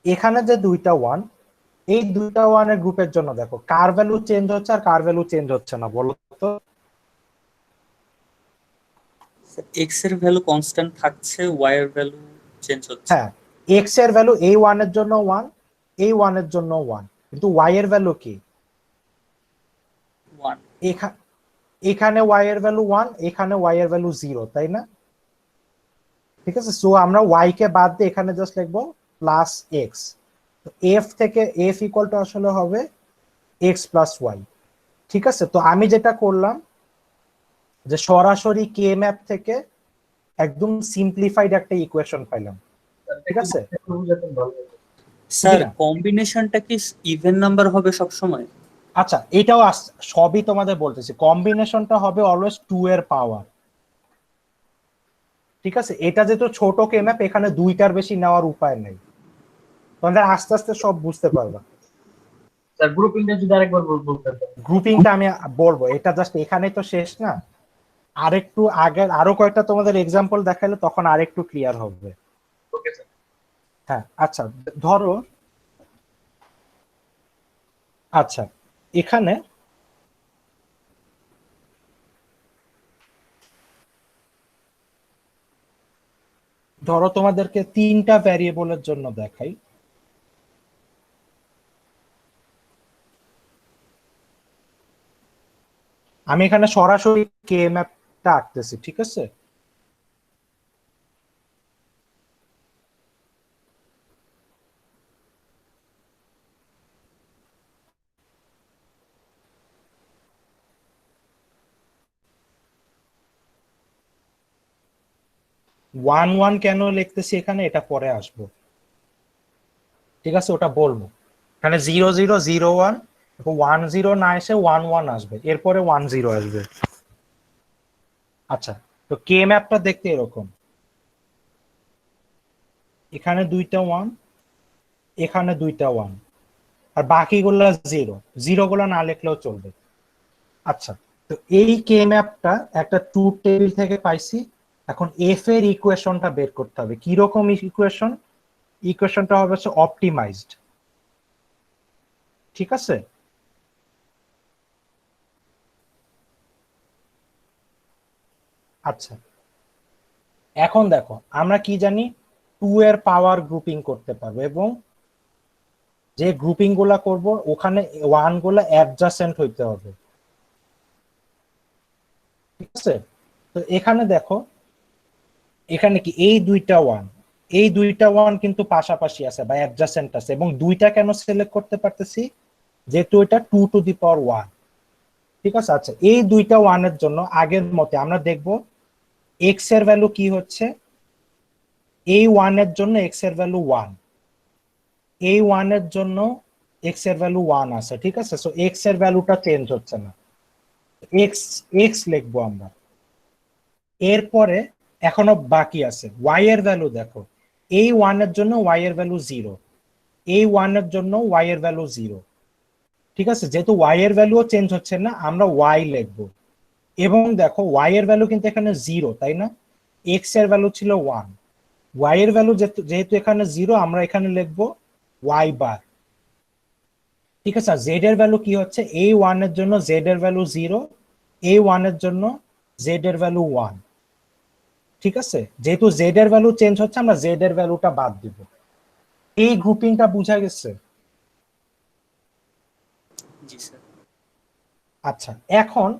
এখানে যে দুইটা 1, এই দুইটা 1 এর গ্রুপের জন্য দেখো কার ভ্যালু চেঞ্জ হচ্ছে আর কার ভ্যালু চেঞ্জ হচ্ছে না বলো তো? এক্স এর ভ্যালু কনস্ট্যান্ট থাকছে, ওয়াই এর ভ্যালু চেঞ্জ হচ্ছে। হ্যাঁ, x এর ভ্যালু এই 1 এর জন্য 1, এই 1 এর জন্য 1, কিন্তু y এর ভ্যালু কি? 1 এখানে y এর ভ্যালু 1, এখানে y এর ভ্যালু 0, তাই না? ঠিক আছে, সো আমরা y কে বাদ দিয়ে এখানে জাস্ট লিখবো প্লাস x। তো f থেকে f ইকুয়াল টু আসলে হবে x প্লাস y, ঠিক আছে? তো আমি যেটা করলাম যে সরাসরি কে ম্যাপ থেকে একদম সিম্পলিফাইড একটা ইকুয়েশন পাইলাম, ঠিক আছে? বুঝাতেন ভালো হতো। স্যার জি না। কম্বিনেশনটা কি ইভেন নাম্বার হবে সব সময়? আচ্ছা, এটাও সবই তোমাদের বলতেছি, কম্বিনেশনটা হবে অলওয়েজ 2 এর পাওয়ার, ঠিক আছে? এটা যেহেতু ছোট কে ম্যাপ, এখানে দুইটার বেশি নেওয়ার উপায় নেই, তোমাদের আস্তে আস্তে সব বুঝতে পারবা। স্যার গ্রুপিংটা যদি আরেকবার বলতেন। গ্রুপিংটা আমি বলবো, এটা জাস্ট এখানে তো শেষ না, আরেকটু আগে আরো কয়েকটা তোমাদের এক্সাম্পল দেখালে তখন আরেকটু ক্লিয়ার হবে। Okay sir. হ্যাঁ, আচ্ছা ধরো, আচ্ছা এখানে ধরো তোমাদেরকে 3টা ভ্যারিয়েবলের জন্য দেখাই। আমি এখানে সরাসরি কে ম্যাপটা আঁকতেছি, ঠিক আছে? ওয়ান ওয়ান কেন লিখতেছি এখানে, এটা পরে আসবো, ঠিক আছে? ওটা বলবো। এখানে 0 0 0 1, 1 0 না এসে 1 1 আসবে, এরপরে 1 0 আসবে। আচ্ছা, তো কে ম্যাপটা দেখতে এরকম, এখানে দুইটা 1, এখানে দুইটা 1, আর বাকিগুলো 0 0 গুলো না লিখলেও চলবে। আচ্ছা, তো এই কে ম্যাপটা একটা ট্রুথ টেবিল থেকে পাইছি। এখন এফ এর ইকুয়েশনটা বের করতে হবে। কি রকম ইকুয়েশন? ইকুয়েশনটা হবে অপটিমাইজড, ঠিক আছে? আচ্ছা, এখন দেখো আমরা কি জানি, 2 এর পাওয়ার গ্রুপিং করতে পারবো, এবং যে গ্রুপিং গুলা করবো ওখানে 1 গুলা অ্যাডজাসেন্ট হইতে হবে, ঠিক আছে? তো এখানে দেখো, এখানে কি এই দুইটা 1, এই দুইটা 1 কিন্তু পাশাপাশি আছে বা অ্যাডজাসেন্ট আছে, এবং দুইটা কেন সিলেক্ট করতে পারতেছি? যেহেতু এটা 2 টু দি পাওয়ার 1, ঠিক আছে? আচ্ছা, এই দুইটা 1 এর জন্য আগের মতে আমরা দেখব এক্স এর ভ্যালু কি হচ্ছে। এই 1 এর জন্য এক্স এর ভ্যালু 1, এই 1 এর জন্য এক্স এর ভ্যালু 1 আছে, ঠিক আছে? সো এক্স এর ভ্যালুটা চেঞ্জ হচ্ছে না, এক্স এক্স লিখবো আমরা। এরপরে এখনো বাকি আছে y এর ভ্যালু। দেখো, এই 1 এর জন্য y এর ভ্যালু 0, এই 1 এর জন্য y এর ভ্যালু 0, ঠিক আছে? যেহেতু y এর ভ্যালুও চেঞ্জ হচ্ছে না, আমরা y লিখবো। এবং দেখো y এর ভ্যালু কিন্তু এখানে 0, তাই না? x এর ভ্যালু ছিল 1, y এর ভ্যালু যেহেতু এখানে 0, আমরা এখানে লিখবো y বার, ঠিক আছে? z এর ভ্যালু কি হচ্ছে? এই 1 এর জন্য z এর ভ্যালু 0, এই 1 এর জন্য z এর ভ্যালু 1, ঠিক আছে? যেহেতু z এর ভ্যালু চেঞ্জ হচ্ছে, আমরা z এর ভ্যালুটা বাদ দিব। এই গ্রুপিংটা বোঝা গেছে? জি স্যার। আচ্ছা, এখন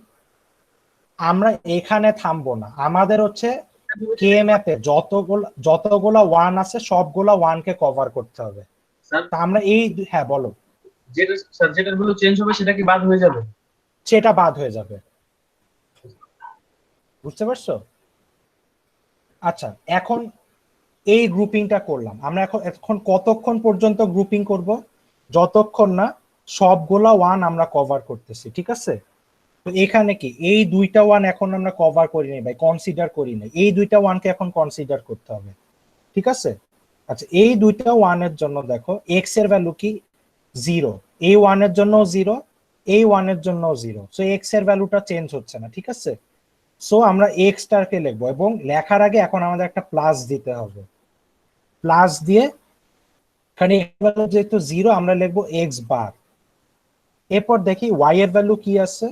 আমরা এখানে থামবো না, আমাদের হচ্ছে কে ম্যাপে যতগুলা 1 আছে সবগুলা 1 কে কভার করতে হবে। স্যার তা আমরা এই হ্যাঁ বলো। যেটা স্যার যেটার ভ্যালু চেঞ্জ হবে সেটা কি বাদ হয়ে যাবে? সেটা বাদ হয়ে যাবে। বুঝতে পারছো? আচ্ছা, এখন এই গ্রুপিংটা করলাম আমরা। এখন কতক্ষণ পর্যন্ত গ্রুপিং করব? যতক্ষণ না সবগুলা ওয়ান আমরা কভার করতেছি, ঠিক আছে? তো এখানে কি এই দুইটা ওয়ান এখন আমরা কভার করি নাই ভাই, কনসিডার করি নাই, এই দুইটা ওয়ানকে এখন কনসিডার করতে হবে, ঠিক আছে? আচ্ছা, এই দুইটা ওয়ানের জন্য দেখো এক্স এর ভ্যালু কি 0, এই ওয়ানের জন্য 0, এই ওয়ানের জন্য 0, সো এক্স এর ভ্যালুটা চেঞ্জ হচ্ছে না, ঠিক আছে? সো আমরা এক্স টাকে লিখবো এবং লেখার আগে এখন আমাদের একটা প্লাস দিতে হবে। প্লাস দিয়ে এখানে যেহেতু 0 আমরা লিখবো এক্স বার। এরপর দেখি ওয়াই এর ভ্যালু কি আছে।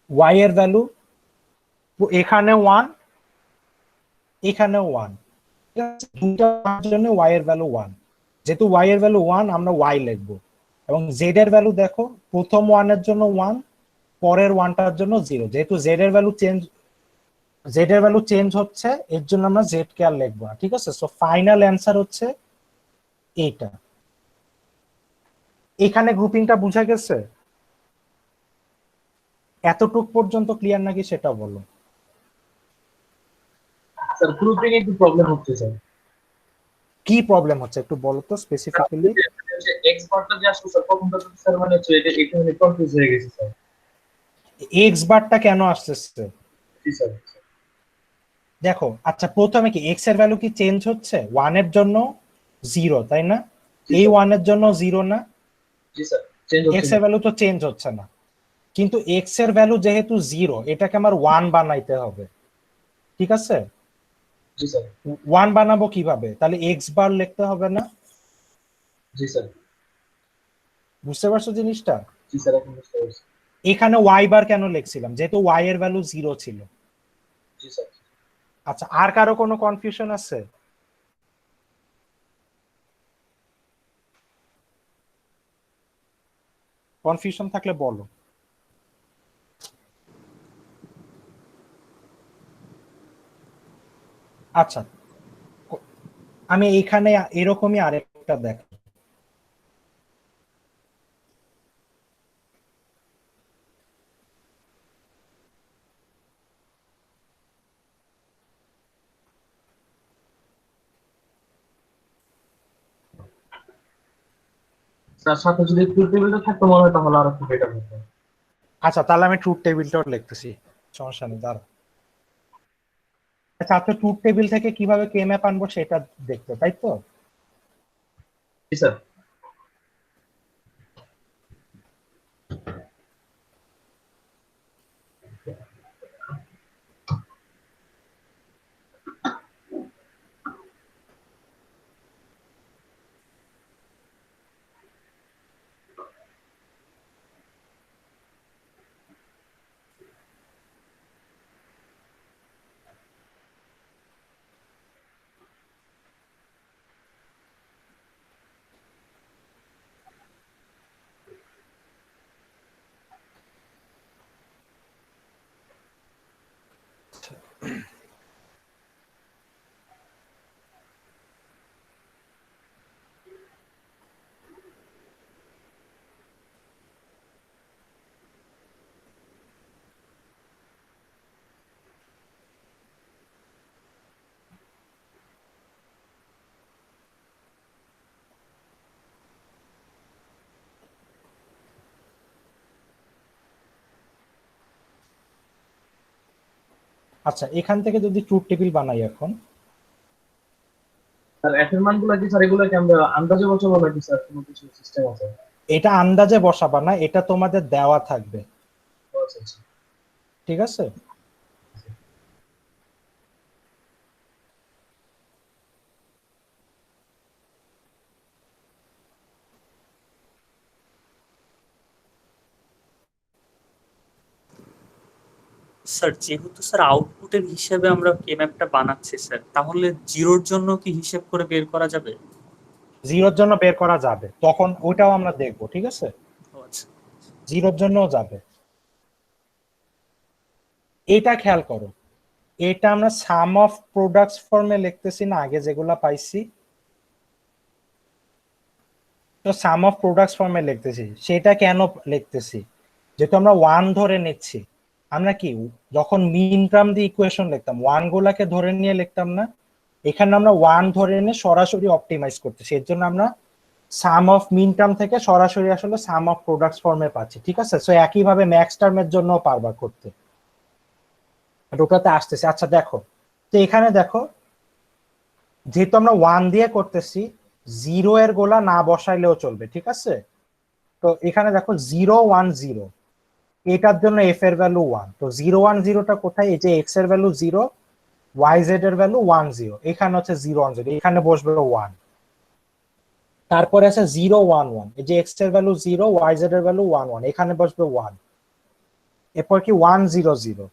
ওয়াই এর ভ্যালু এখানে 1, এখানে 1, দুইটা জন্য ওয়াই এর ভ্যালু 1। যেহেতু ওয়াই এর ভ্যালু 1 আমরা ওয়াই লিখবো। এবং জেড এর ভ্যালু দেখো প্রথম ওয়ানের জন্য 1, পরের ওয়ানটার জন্য 0। যেহেতু জেড এর ভ্যালু চেঞ্জ হচ্ছে এর জন্য আমরা জেড কে আর লিখবো না, ঠিক আছে? সো ফাইনাল অ্যান্সার হচ্ছে এইটা। এখানে গ্রুপিংটা বুঝা গেছে? এতটুক পর্যন্ত ক্লিয়ার নাকি সেটা বলো। স্যার গ্রুপিং একটু প্রবলেম হচ্ছে স্যার। কি প্রবলেম হচ্ছে একটু বলো তো স্পেসিফিক্যালি। এক্স বারটা যে আসলে স্যার প্রথমটা তো স্যার মানে হচ্ছে এটা একটু মানে কনফিউজ হয়ে গেছে স্যার। এক্স বারটা কেন আসছে? জি স্যার। দেখো, আচ্ছা প্রথমে কি এক্স এর ভ্যালু কি চেঞ্জ হচ্ছে? 1 এর জন্য 0, তাই না? এই 1 এর জন্য 0 না? জি স্যার, চেঞ্জ হচ্ছে এক্স এর ভ্যালু তো চেঞ্জ হচ্ছে না, কিন্তু এক্স এর ভ্যালু যেহেতু 0 এটাকে আমার 1 বানাইতে হবে, ঠিক আছে? জি স্যার। 1 বানাবো কিভাবে? তাহলে এক্স বার লিখতে হবে না? জি স্যার। বুঝতে পারছো জিনিসটা? জি স্যার, এখন বুঝতে পারছি। এখানে ওয়াই বার কেন লিখছিলাম? যেহেতু ওয়াই এর ভ্যালু 0 ছিল। জি স্যার। আচ্ছা, আর কারো কোনো কনফিউশন আছে? কনফিউশন থাকলে বলো। আচ্ছা, আমি এখানে এরকমই আরেকটা দেখ। স্যার সাথে যদি ট্রুথ টেবিলটা থাকতো মনে হয় তাহলে আরো একটু বেটার হতো। আচ্ছা, তাহলে আমি ট্রুথ টেবিলটাও লিখতেছি, সমস্যা নেই, দাঁড়া। আচ্ছা, আপনি ট্রুথ টেবিল থেকে কিভাবে কে ম্যাপ আনবো সেটা দেখতে, তাই তো? জি স্যার। আচ্ছা, এখান থেকে যদি ট্রুথ টেবিল বানাই এখন, স্যার এফের মানগুলো কি স্যার এগুলোকে আমরা আন্দাজে বসাবো নাকি স্যার কোনো কিছু সিস্টেম আছে? এটা আন্দাজে বসাবা না, এটা তোমাদের দেওয়া থাকবে, আচ্ছা আচ্ছা। ঠিক আছে? স্যার যেহেতু স্যার আউটপুটের হিসেবে আমরা কে ম্যাপটা বানাচ্ছি স্যার, তাহলে জিরোর জন্য কি হিসেব করে বের করা যাবে? 0-র জন্য বের করা যাবে, তখন ওইটাও আমরা দেখবো, ঠিক আছে? ও আচ্ছা। 0-র জন্যও যাবে। এটা খেয়াল করো, এটা আমরা সাম অফ প্রোডাক্টস ফর্মে লিখতেছি না আগে যেগুলা পাইছি? তো সাম অফ প্রোডাক্টস ফর্মে লিখতেছি, সেটা কেন লিখতেছি, যেহেতু আমরা ওয়ান ধরে নিচ্ছি, আমরা কি যখন মিন টার্ম দিয়ে ইকুয়েশন লিখতাম ওয়ান গুলাকে ধরে নিয়ে লিখতাম না, এখানে আমরা ওয়ান ধরে নিয়ে সরাসরি অপটিমাইজ করতেছি, এর জন্য আমরা সাম অফ মিন টার্ম থেকে সরাসরি আসলে সাম অফ প্রোডাক্টস ফর্মে পাচ্ছি। ঠিক আছে, সো একইভাবে ম্যাক্স টার্মের জন্য পারবা করতে, ওটাতে আসতেছে। আচ্ছা দেখো, তো এখানে দেখো যেহেতু আমরা ওয়ান দিয়ে করতেছি, জিরো এর গোলা না বসাইলেও চলবে। ঠিক আছে, তো এখানে দেখো 0 1 0, এটার জন্য এফ এর ভ্যালু 1, তো 0 1 0টা কোথায়, এই যে এক্স এর ভ্যালু 0, ওয়াই জেড এর ভ্যালু 1 0, এখানে হচ্ছে 0 1 0, এখানে বসবে 1। তারপরে আছে 0 1 1, এই যে এক্স এর ভ্যালু 0, ওয়াই জেড এর ভ্যালু 1 1, এখানে বসবে 1। এরপর কি 1 0 0,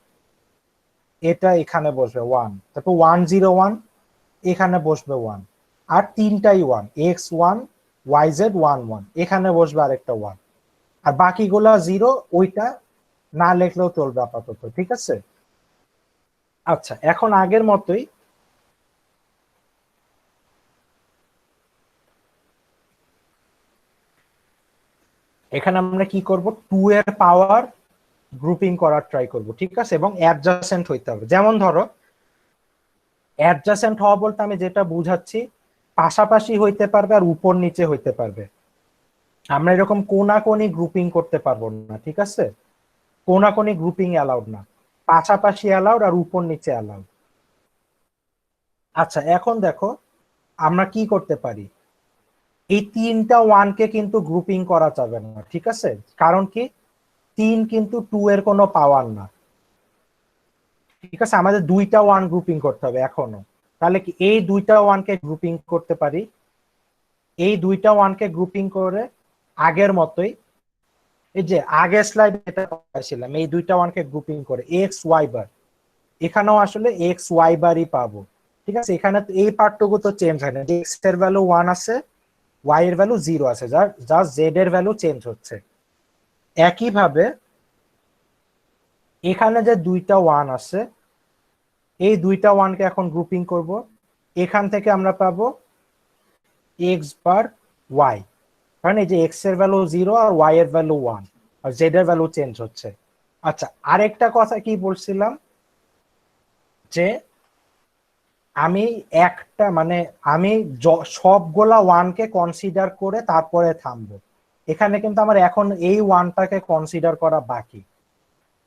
এটা এখানে বসবে 1। তারপর 1 0 1, এখানে বসবে 1। আর তিনটাই 1, এক্স 1, ওয়াই জেড 1 1, এখানে বসবে আরেকটা 1। আর বাকিগুলা 0, ওইটা না লিখলেও চলবে আপাতত। ঠিক আছে, আচ্ছা এখন আগের মতোই এখানে আমরা কি করব, 2 এর পাওয়ার গ্রুপিং করার ট্রাই করব। ঠিক আছে, এবং অ্যাডজাসেন্ট হইতে হবে। যেমন ধরো অ্যাডজাসেন্ট হওয়া বলতে আমি যেটা বুঝাচ্ছি, পাশাপাশি হইতে পারবে আর উপর নিচে হইতে পারবে। আমরা এরকম কোনাকোনি গ্রুপিং করতে পারবো না। ঠিক আছে, কোনাকোনি গ্রুপিং অ্যালাউড না, পাশাপাশি অ্যালাউড আর উপর নিচে অ্যালাউড। আচ্ছা এখন দেখো আমরা কি করতে পারি, এই তিনটা ওয়ানকে কিন্তু গ্রুপিং করা যাবে না। ঠিক আছে, কারণ কি 3 কিন্তু 2 এর কোনো পাওয়ার না। ঠিক আছে, আমাদের দুইটা ওয়ান গ্রুপিং করতে হবে এখনো। তাহলে কি এই দুইটা ওয়ানকে গ্রুপিং করতে পারি, এই দুইটা ওয়ানকে গ্রুপিং করে আগের মতোই, এই যে আগের স্লাইডে এটা পাইছিলাম, এই দুইটা ওয়ানকে গ্রুপিং করে এক্স ওয়াই বার, এখানেও আসলে এক্স ওয়াই বারই পাবো। ঠিক আছে, এখানে এই পার্টটুকু তো চেঞ্জ হয় না, যে এক্স এর ভ্যালু 1 আছে, ওয়াই এর ভ্যালু 0 আছে, যার জেড এর ভ্যালু চেঞ্জ হচ্ছে। একইভাবে এখানে যে দুইটা ওয়ান আছে, এই দুইটা ওয়ানকে এখন গ্রুপিং করব, এখান থেকে আমরা পাবো এক্স বার ওয়াই, কারণ এই যে এক্স এর ভ্যালু 0 আর ওয়াই এর ভ্যালু 1 আর জেড এর ভ্যালু চেঞ্জ হচ্ছে। আচ্ছা আরেকটা কথা কি বলছিলাম, যে আমি একটা মানে আমি সবগুলা ওয়ানকে কনসিডার করে তারপরে থামবো, এখানে কিন্তু আমার এখন এই ওয়ানটাকে কনসিডার করা বাকি।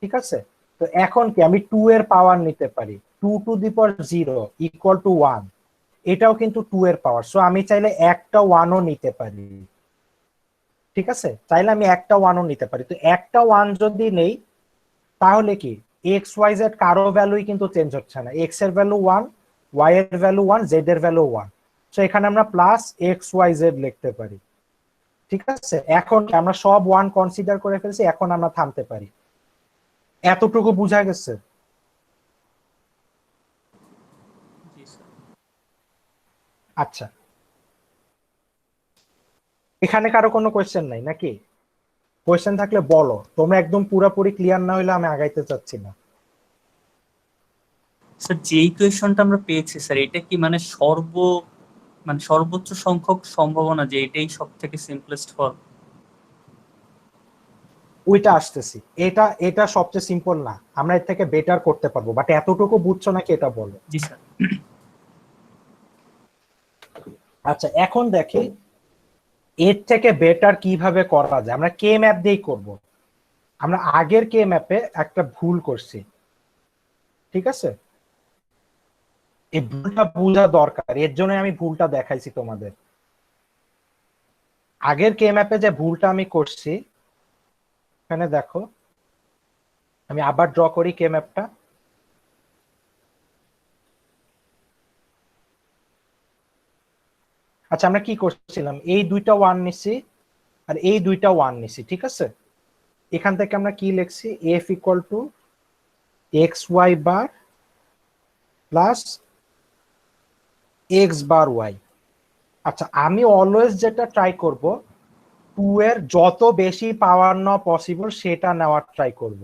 ঠিক আছে, তো এখন কি আমি 2 এর পাওয়ার নিতে পারি, 2 to the power 0 equal to 1, এটাও কিন্তু 2 এর পাওয়ার, সো আমি চাইলে একটা 1ও নিতে পারি। ঠিক আছে, চাইলে আমি একটা 1ও নিতে পারি। তো একটা 1 যদি নেই তাহলে কি এক্স ওয়াই জেড কারো ভ্যালুই কিন্তু চেঞ্জ হচ্ছে না, এক্স এর ভ্যালু 1, ওয়াই এর ভ্যালু 1, জেড এর ভ্যালু 1, সো এখানে আমরা প্লাস এক্স ওয়াই জেড লিখতে পারি। ঠিক আছে, এখন আমরা সব 1 কনসিডার করে ফেলছি, এখন আমরা থামতে পারি। এতটুকু বুঝা গেছে? জি স্যার। আচ্ছা, এখানে কারো কোনো কোয়েশ্চেন নাই নাকি? কোয়েশ্চেন থাকলে বলো, তোমরা একদম পুরোপুরি ক্লিয়ার না হইলে আমি আগাইতে চাচ্ছি না। স্যার যে ইকুয়েশনটা আমরা পেয়েছি স্যার, এটা কি মানে সর্বোচ্চ সংখ্যক সম্ভাবনা যে এটাই সব থেকে সিম্পলেস্ট ফর্ম? ওইটা আসতেছি, এটা সবচেয়ে সিম্পল না, আমরা এর থেকে বেটার করতে পারবো, বাট এতটুকু বুঝছো নাকি এটা বলো। জি স্যার। আচ্ছা এখন দেখি এর থেকে বেটার কিভাবে করা যায়। আমরা কে ম্যাপ দিয়েই করব। আমরা আগের কে ম্যাপে একটা ভুল করছি। ঠিক আছে, এই ভুলটা বোঝা দরকার, এর জন্য আমি ভুলটা দেখাইছি তোমাদের। আগের কে ম্যাপে যে ভুলটা আমি করছি, এখানে দেখো আমি আবার ড্র করি কে ম্যাপটা। আচ্ছা আমরা কি করছিলাম, এই দুইটা 1 নিছি আর এই দুইটা 1 নিছি। ঠিক আছে, এখান থেকে আমরা কি লিখছি, F equal to X Y bar plus X bar Y. আচ্ছা আমি অলওয়েজ যেটা ট্রাই করব, 2 এর যত বেশি পাওয়ার নেওয়া পসিবল সেটা নেওয়ার ট্রাই করব।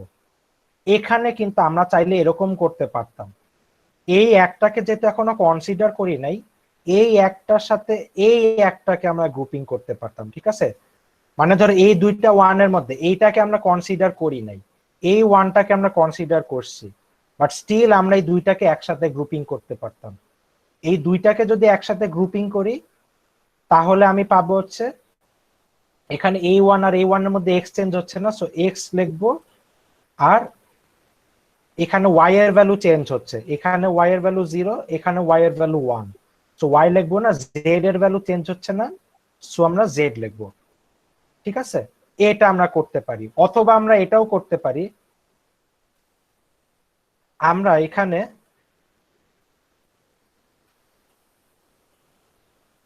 এখানে কিন্তু আমরা চাইলে এরকম করতে পারতাম, এই একটাকে যেহেতু এখনো কনসিডার করি নাই, এই একটার সাথে এই একটাকে আমরা গ্রুপিং করতে পারতাম, ঠিক আছে? মানে ধরো এই দুইটা ওয়ানের মধ্যে এইটাকে আমরা কনসিডার করি নাই, এই ওয়ানটাকে আমরা কনসিডার করছি, বাট স্টিল আমরা এই দুইটাকে একসাথে গ্রুপিং করতে পারতাম। এই দুইটাকে যদি একসাথে গ্রুপিং করি তাহলে আমি পাবো হচ্ছে এখানে এই ওয়ান আর এই ওয়ানের মধ্যে এক্সচেঞ্জ হচ্ছে না, সো এক্স লিখবো, আর এখানে ওয়াই এর ভ্যালু চেঞ্জ হচ্ছে, এখানে ওয়াই এর ভ্যালু 0, এখানে ওয়াই এর ভ্যালু 1, সো ওয়াই লিখবো না, জেড এর ভ্যালু চেঞ্জ হচ্ছে না, সো আমরা জেড লিখবো, ঠিক আছে? এটা আমরা করতে পারি, অথবা আমরা এটাও করতে পারি, আমরা এখানে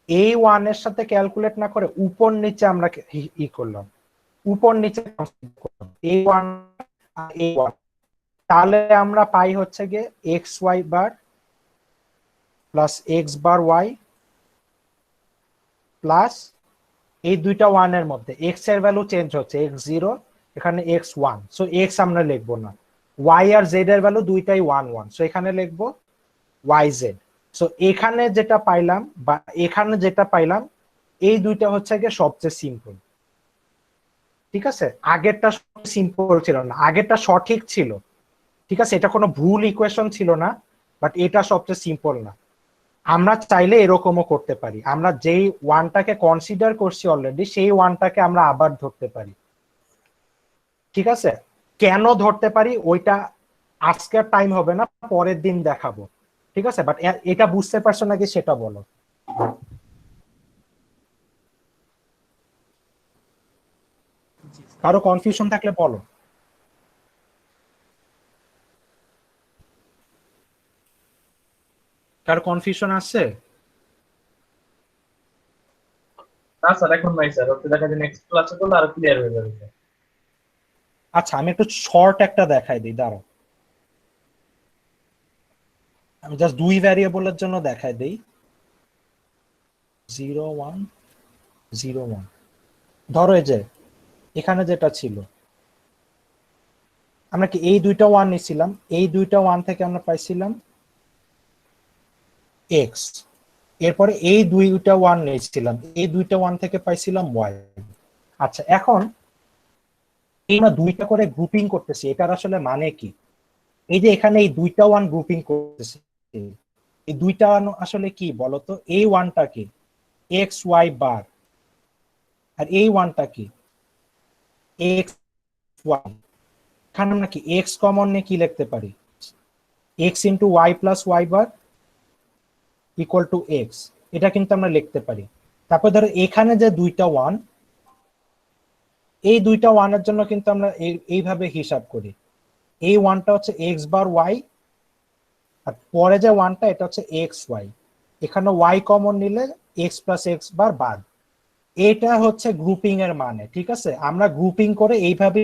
এই ওয়ানের সাথে ক্যালকুলেট না করে উপর নিচে আমরা ই করলাম, উপর নিচে করলাম এই ওয়ান আর এই ওয়ান, তাহলে আমরা পাই হচ্ছে গিয়ে x Y bar plus X bar Y plus এই দুইটা ওয়ানের মধ্যে এক্স এর ভ্যালু চেঞ্জ হচ্ছে, এক্স 0, এখানে এক্স 1, সো এক্স আমরা লিখবো না, ওয়াই আর জেড এর ভ্যালু দুইটাই 1 1, সো এখানে লিখবো ওয়াই জেড। সো এখানে যেটা পাইলাম বা এখানে যেটা পাইলাম এই দুইটা হচ্ছে গিয়ে সবচেয়ে সিম্পল, ঠিক আছে? আগেরটা সিম্পল ছিল না, আগেরটা সঠিক ছিল, ঠিক আছে, এটা কোনো ভুল ইকুয়েশন ছিল না, বাট এটা সবচেয়ে সিম্পল না। আমরা চাইলে এরকমও করতে পারি, আমরা যেই ওয়ানটাকে কনসিডার করছি অলরেডি সেই ওয়ানটাকে আমরা আবার ধরতে পারি, ঠিক আছে? কেন ধরতে পারি ওইটা আজকের টাইম হবে না, পরের দিন দেখাবো, ঠিক আছে? বাট এটা বুঝতে পারছো নাকি সেটা বলো। কারো কনফিউশন থাকলে বলো। কারো কনফিউশন আছে? না স্যার এখন নাই স্যার, হচ্ছে দেখা যায় নেক্সট ক্লাসে করলে আরো ক্লিয়ার হয়ে যাবে স্যার। আচ্ছা আমি একটু শর্ট একটা দেখাই দিই, দাঁড়াও আমি জাস্ট দুই ভ্যারিয়েবলের জন্য দেখাই দিই, 0 1 0 1, ধরো এই যে এখানে যেটা ছিল আমরা কি এই দুইটা ওয়ান নিছিলাম, এই দুইটা ওয়ান থেকে আমরা পাইছিলাম এক্স, এরপরে এই দুইটা ওয়ান নিয়েছিলাম, এই দুইটা ওয়ান থেকে পাইছিলাম ওয়াই। আচ্ছা এখন এই না দুইটা করে গ্রুপিং করতেছি, এটার আসলে মানে কি? এই যে এখানে এই দুইটা ওয়ান গ্রুপিং করতেছি, এই দুইটা ওয়ান আসলে কি বলতো? এই ওয়ানটা কি এক্স ওয়াই বার, আর এই ওয়ানটা কি এক্স ওয়াই। এখানে আমরা কি এক্স কমন নিয়ে কি লিখতে পারি? X into Y plus Y bar equal to X, এটা কিন্তু আমরা লিখতে পারি। তারপর ধরো এখানে যে দুইটা ওয়ান, এই দুইটা ওয়ানের জন্য কিন্তু আমরা এইভাবে হিসাব করি, এই ওয়ানটা হচ্ছে এক্স বার ওয়াই, আর পরে যে ওয়ানটা এটা হচ্ছে এক্স ওয়াই, এখানে ওয়াই কমন নিলে এক্স প্লাস এক্স বার বাদ, এটা হচ্ছে গ্রুপিং এর মানে, ঠিক আছে? আমরা গ্রুপিং করে এইভাবে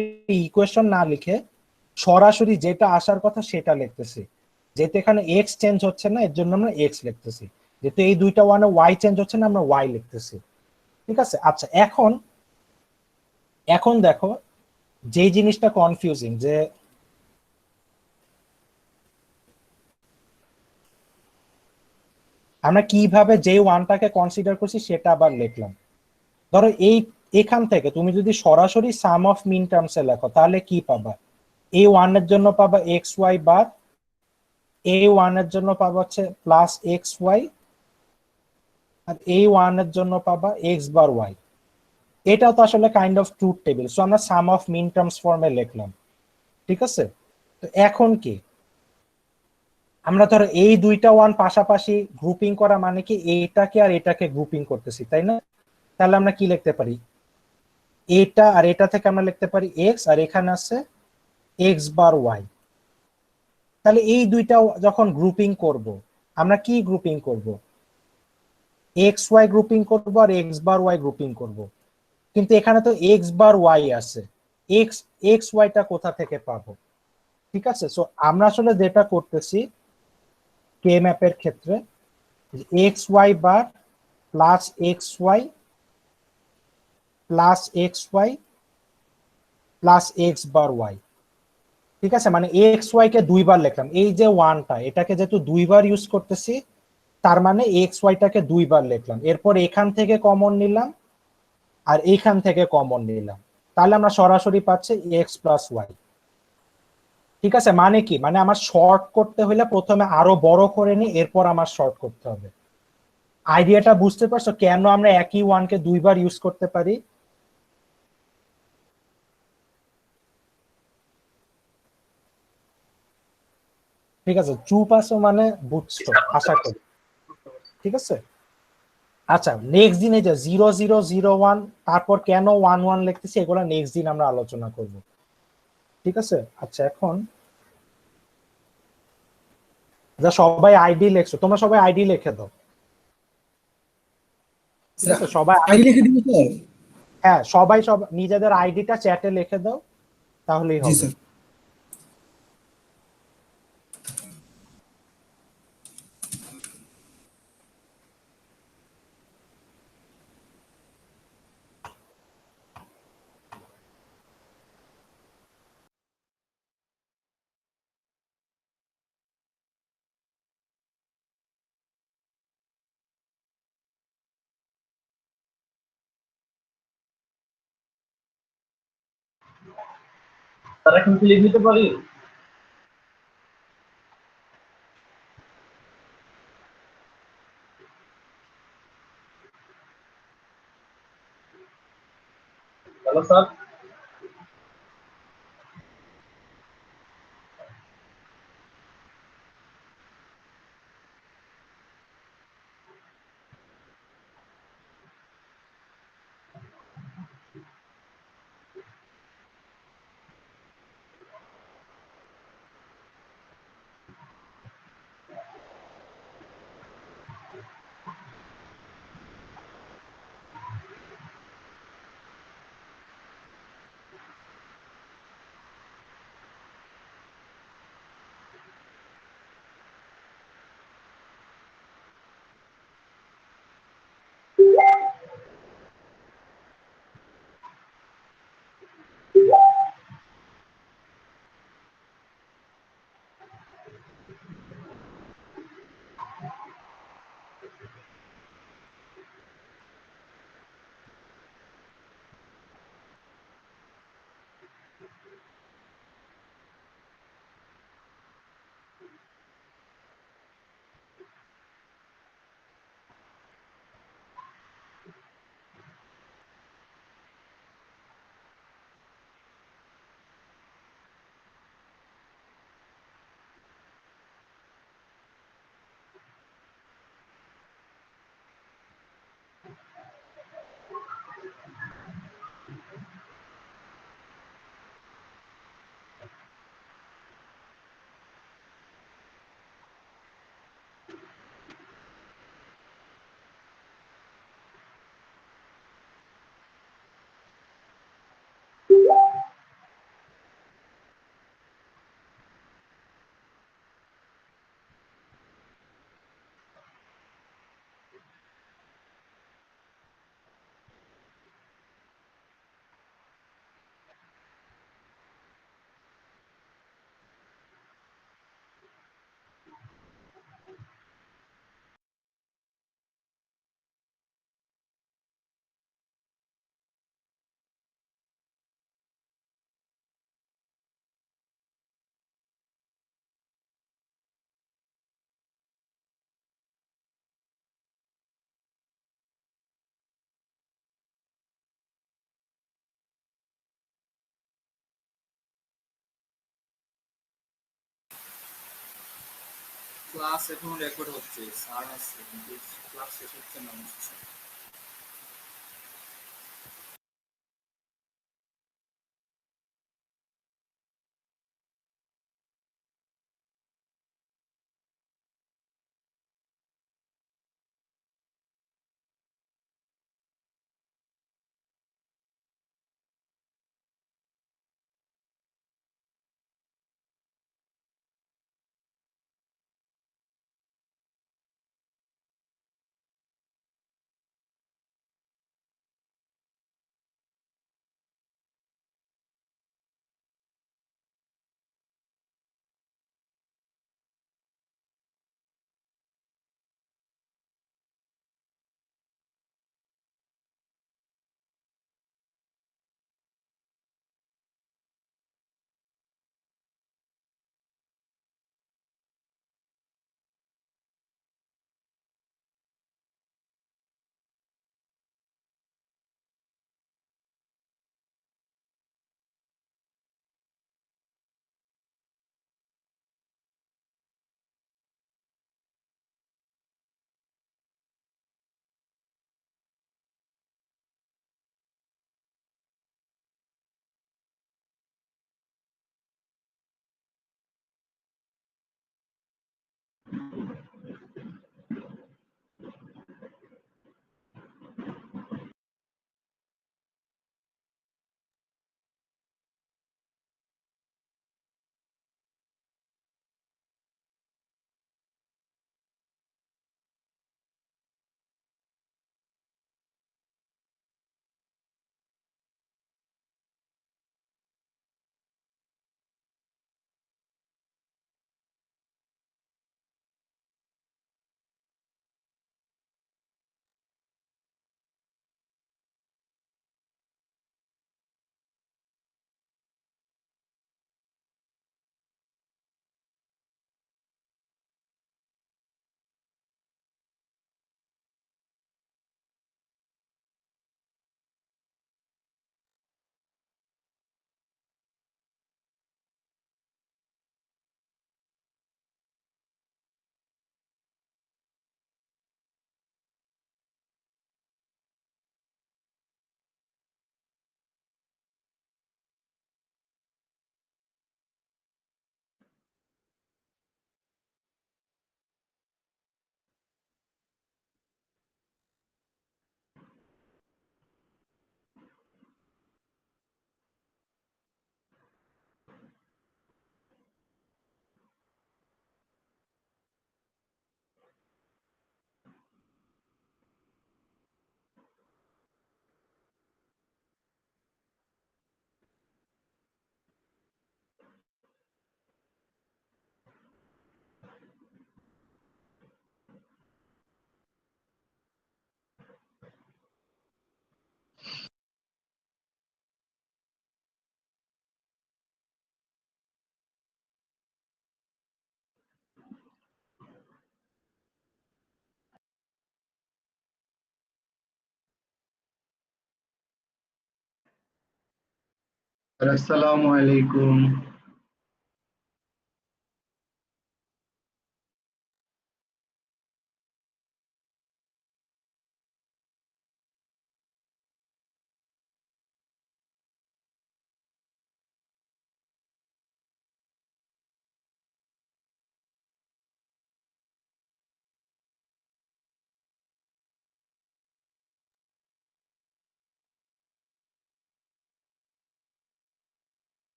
ইকুয়েশন না লিখে সরাসরি যেটা আসার কথা সেটা লিখতেছি, যেহেতু এখানে এক্স চেঞ্জ হচ্ছে না এর জন্য আমরা এক্স লিখতেছি, যেহেতু এই দুইটা ওয়ানে ওয়াই চেঞ্জ হচ্ছে না আমরা ওয়াই লিখতেছি, ঠিক আছে? আচ্ছা এখন দেখো যে জিনিসটা কনফিউজিং, যে আমরা কিভাবে যে ওয়ানটাকে কনসিডার করছি সেটা আবার লিখলাম। ধরো এখান থেকে তুমি যদি সরাসরি সাম অফ মিন টার্মসে লেখো তাহলে কি পাবা? এই ওয়ানের জন্য পাবা এক্স ওয়াই বার, এই ওয়ানের জন্য পাবা হচ্ছে প্লাস এক্স ওয়াই, আর এই ওয়ানের জন্য পাবা এক্স বার ওয়াই। এটাও তো আসলে kind of truth table, so আমরা সাম অফ মিন টার্মস ফর্মে লিখলাম, ঠিক আছে? তো এখন কি আমরা ধরো এই দুইটা ওয়ান পাশাপাশি গ্রুপিং করা মানে কি এইটাকে আর এটাকে গ্রুপিং করতেছি, তাই না? তাহলে আমরা কি লিখতে পারি? এটা আর এটা থেকে আমরা লিখতে পারি এক্স, আর এখানে আছে এক্স বার ওয়াই। তাহলে এই দুইটা যখন গ্রুপিং করব আমরা কি গ্রুপিং করব? এক্স ওয়াই গ্রুপিং করব আর এক্স বার ওয়াই গ্রুপিং করব, কিন্তু এখানে তো এক্স বার ওয়াই আছে, এক্স ওয়াইটা কোথা থেকে পাবো? ঠিক আছে, সো আমরা আসলে যেটা করতেছি কে ম্যাপের ক্ষেত্রে X Y bar plus X Y plus X Y plus X bar Y, ঠিক আছে? মানে এক্স ওয়াই কে দুইবার লিখলাম, এই যে ওয়ানটা এটাকে যেহেতু দুইবার ইউজ করতেছি তার মানে এক্স ওয়াইটাকে দুইবার লিখলাম, এরপর এখান থেকে কমন নিলাম আর এইখান থেকে কমন নিলাম, তাহলে আমরা সরাসরি পাচ্ছি এক্স প্লাস ওয়াই। ঠিক আছে, মানে কি, মানে আমার শর্ট করতে হলে প্রথমে আরো বড় করে নি, এরপর আমার শর্ট করতে হবে। আইডিয়াটা বুঝতে পারছো কেন আমরা একই ওয়ানকে দুইবার ইউজ করতে পারি? ঠিক আছে, চুপ আছো মানে বুঝছো আশা করি। ঠিক আছে, আচ্ছা নেক্সট দিন এই যে 0001 তারপর কেন 11 লিখতেছি, এগুলো নেক্সট দিন আমরা আলোচনা করব। ঠিক আছে, আচ্ছা এখন যা সবাই আইডি লিখছো, তোমরা সবাই আইডি লিখে দাও। ঠিক আছে, সবাই আইডি লিখে দিব স্যার। হ্যাঁ সবাই সব নিজেদের আইডিটা চ্যাটে লিখে দাও, তাহলেই জি হবে। স্যার। তারা এখন কি লিখে দিতে পারি? Hello sir. ক্লাস এখনো রেকর্ড হচ্ছে, স্যার আছে কিন্তু ক্লাস শেষ হচ্ছে না। আসসালামু আলাইকুম।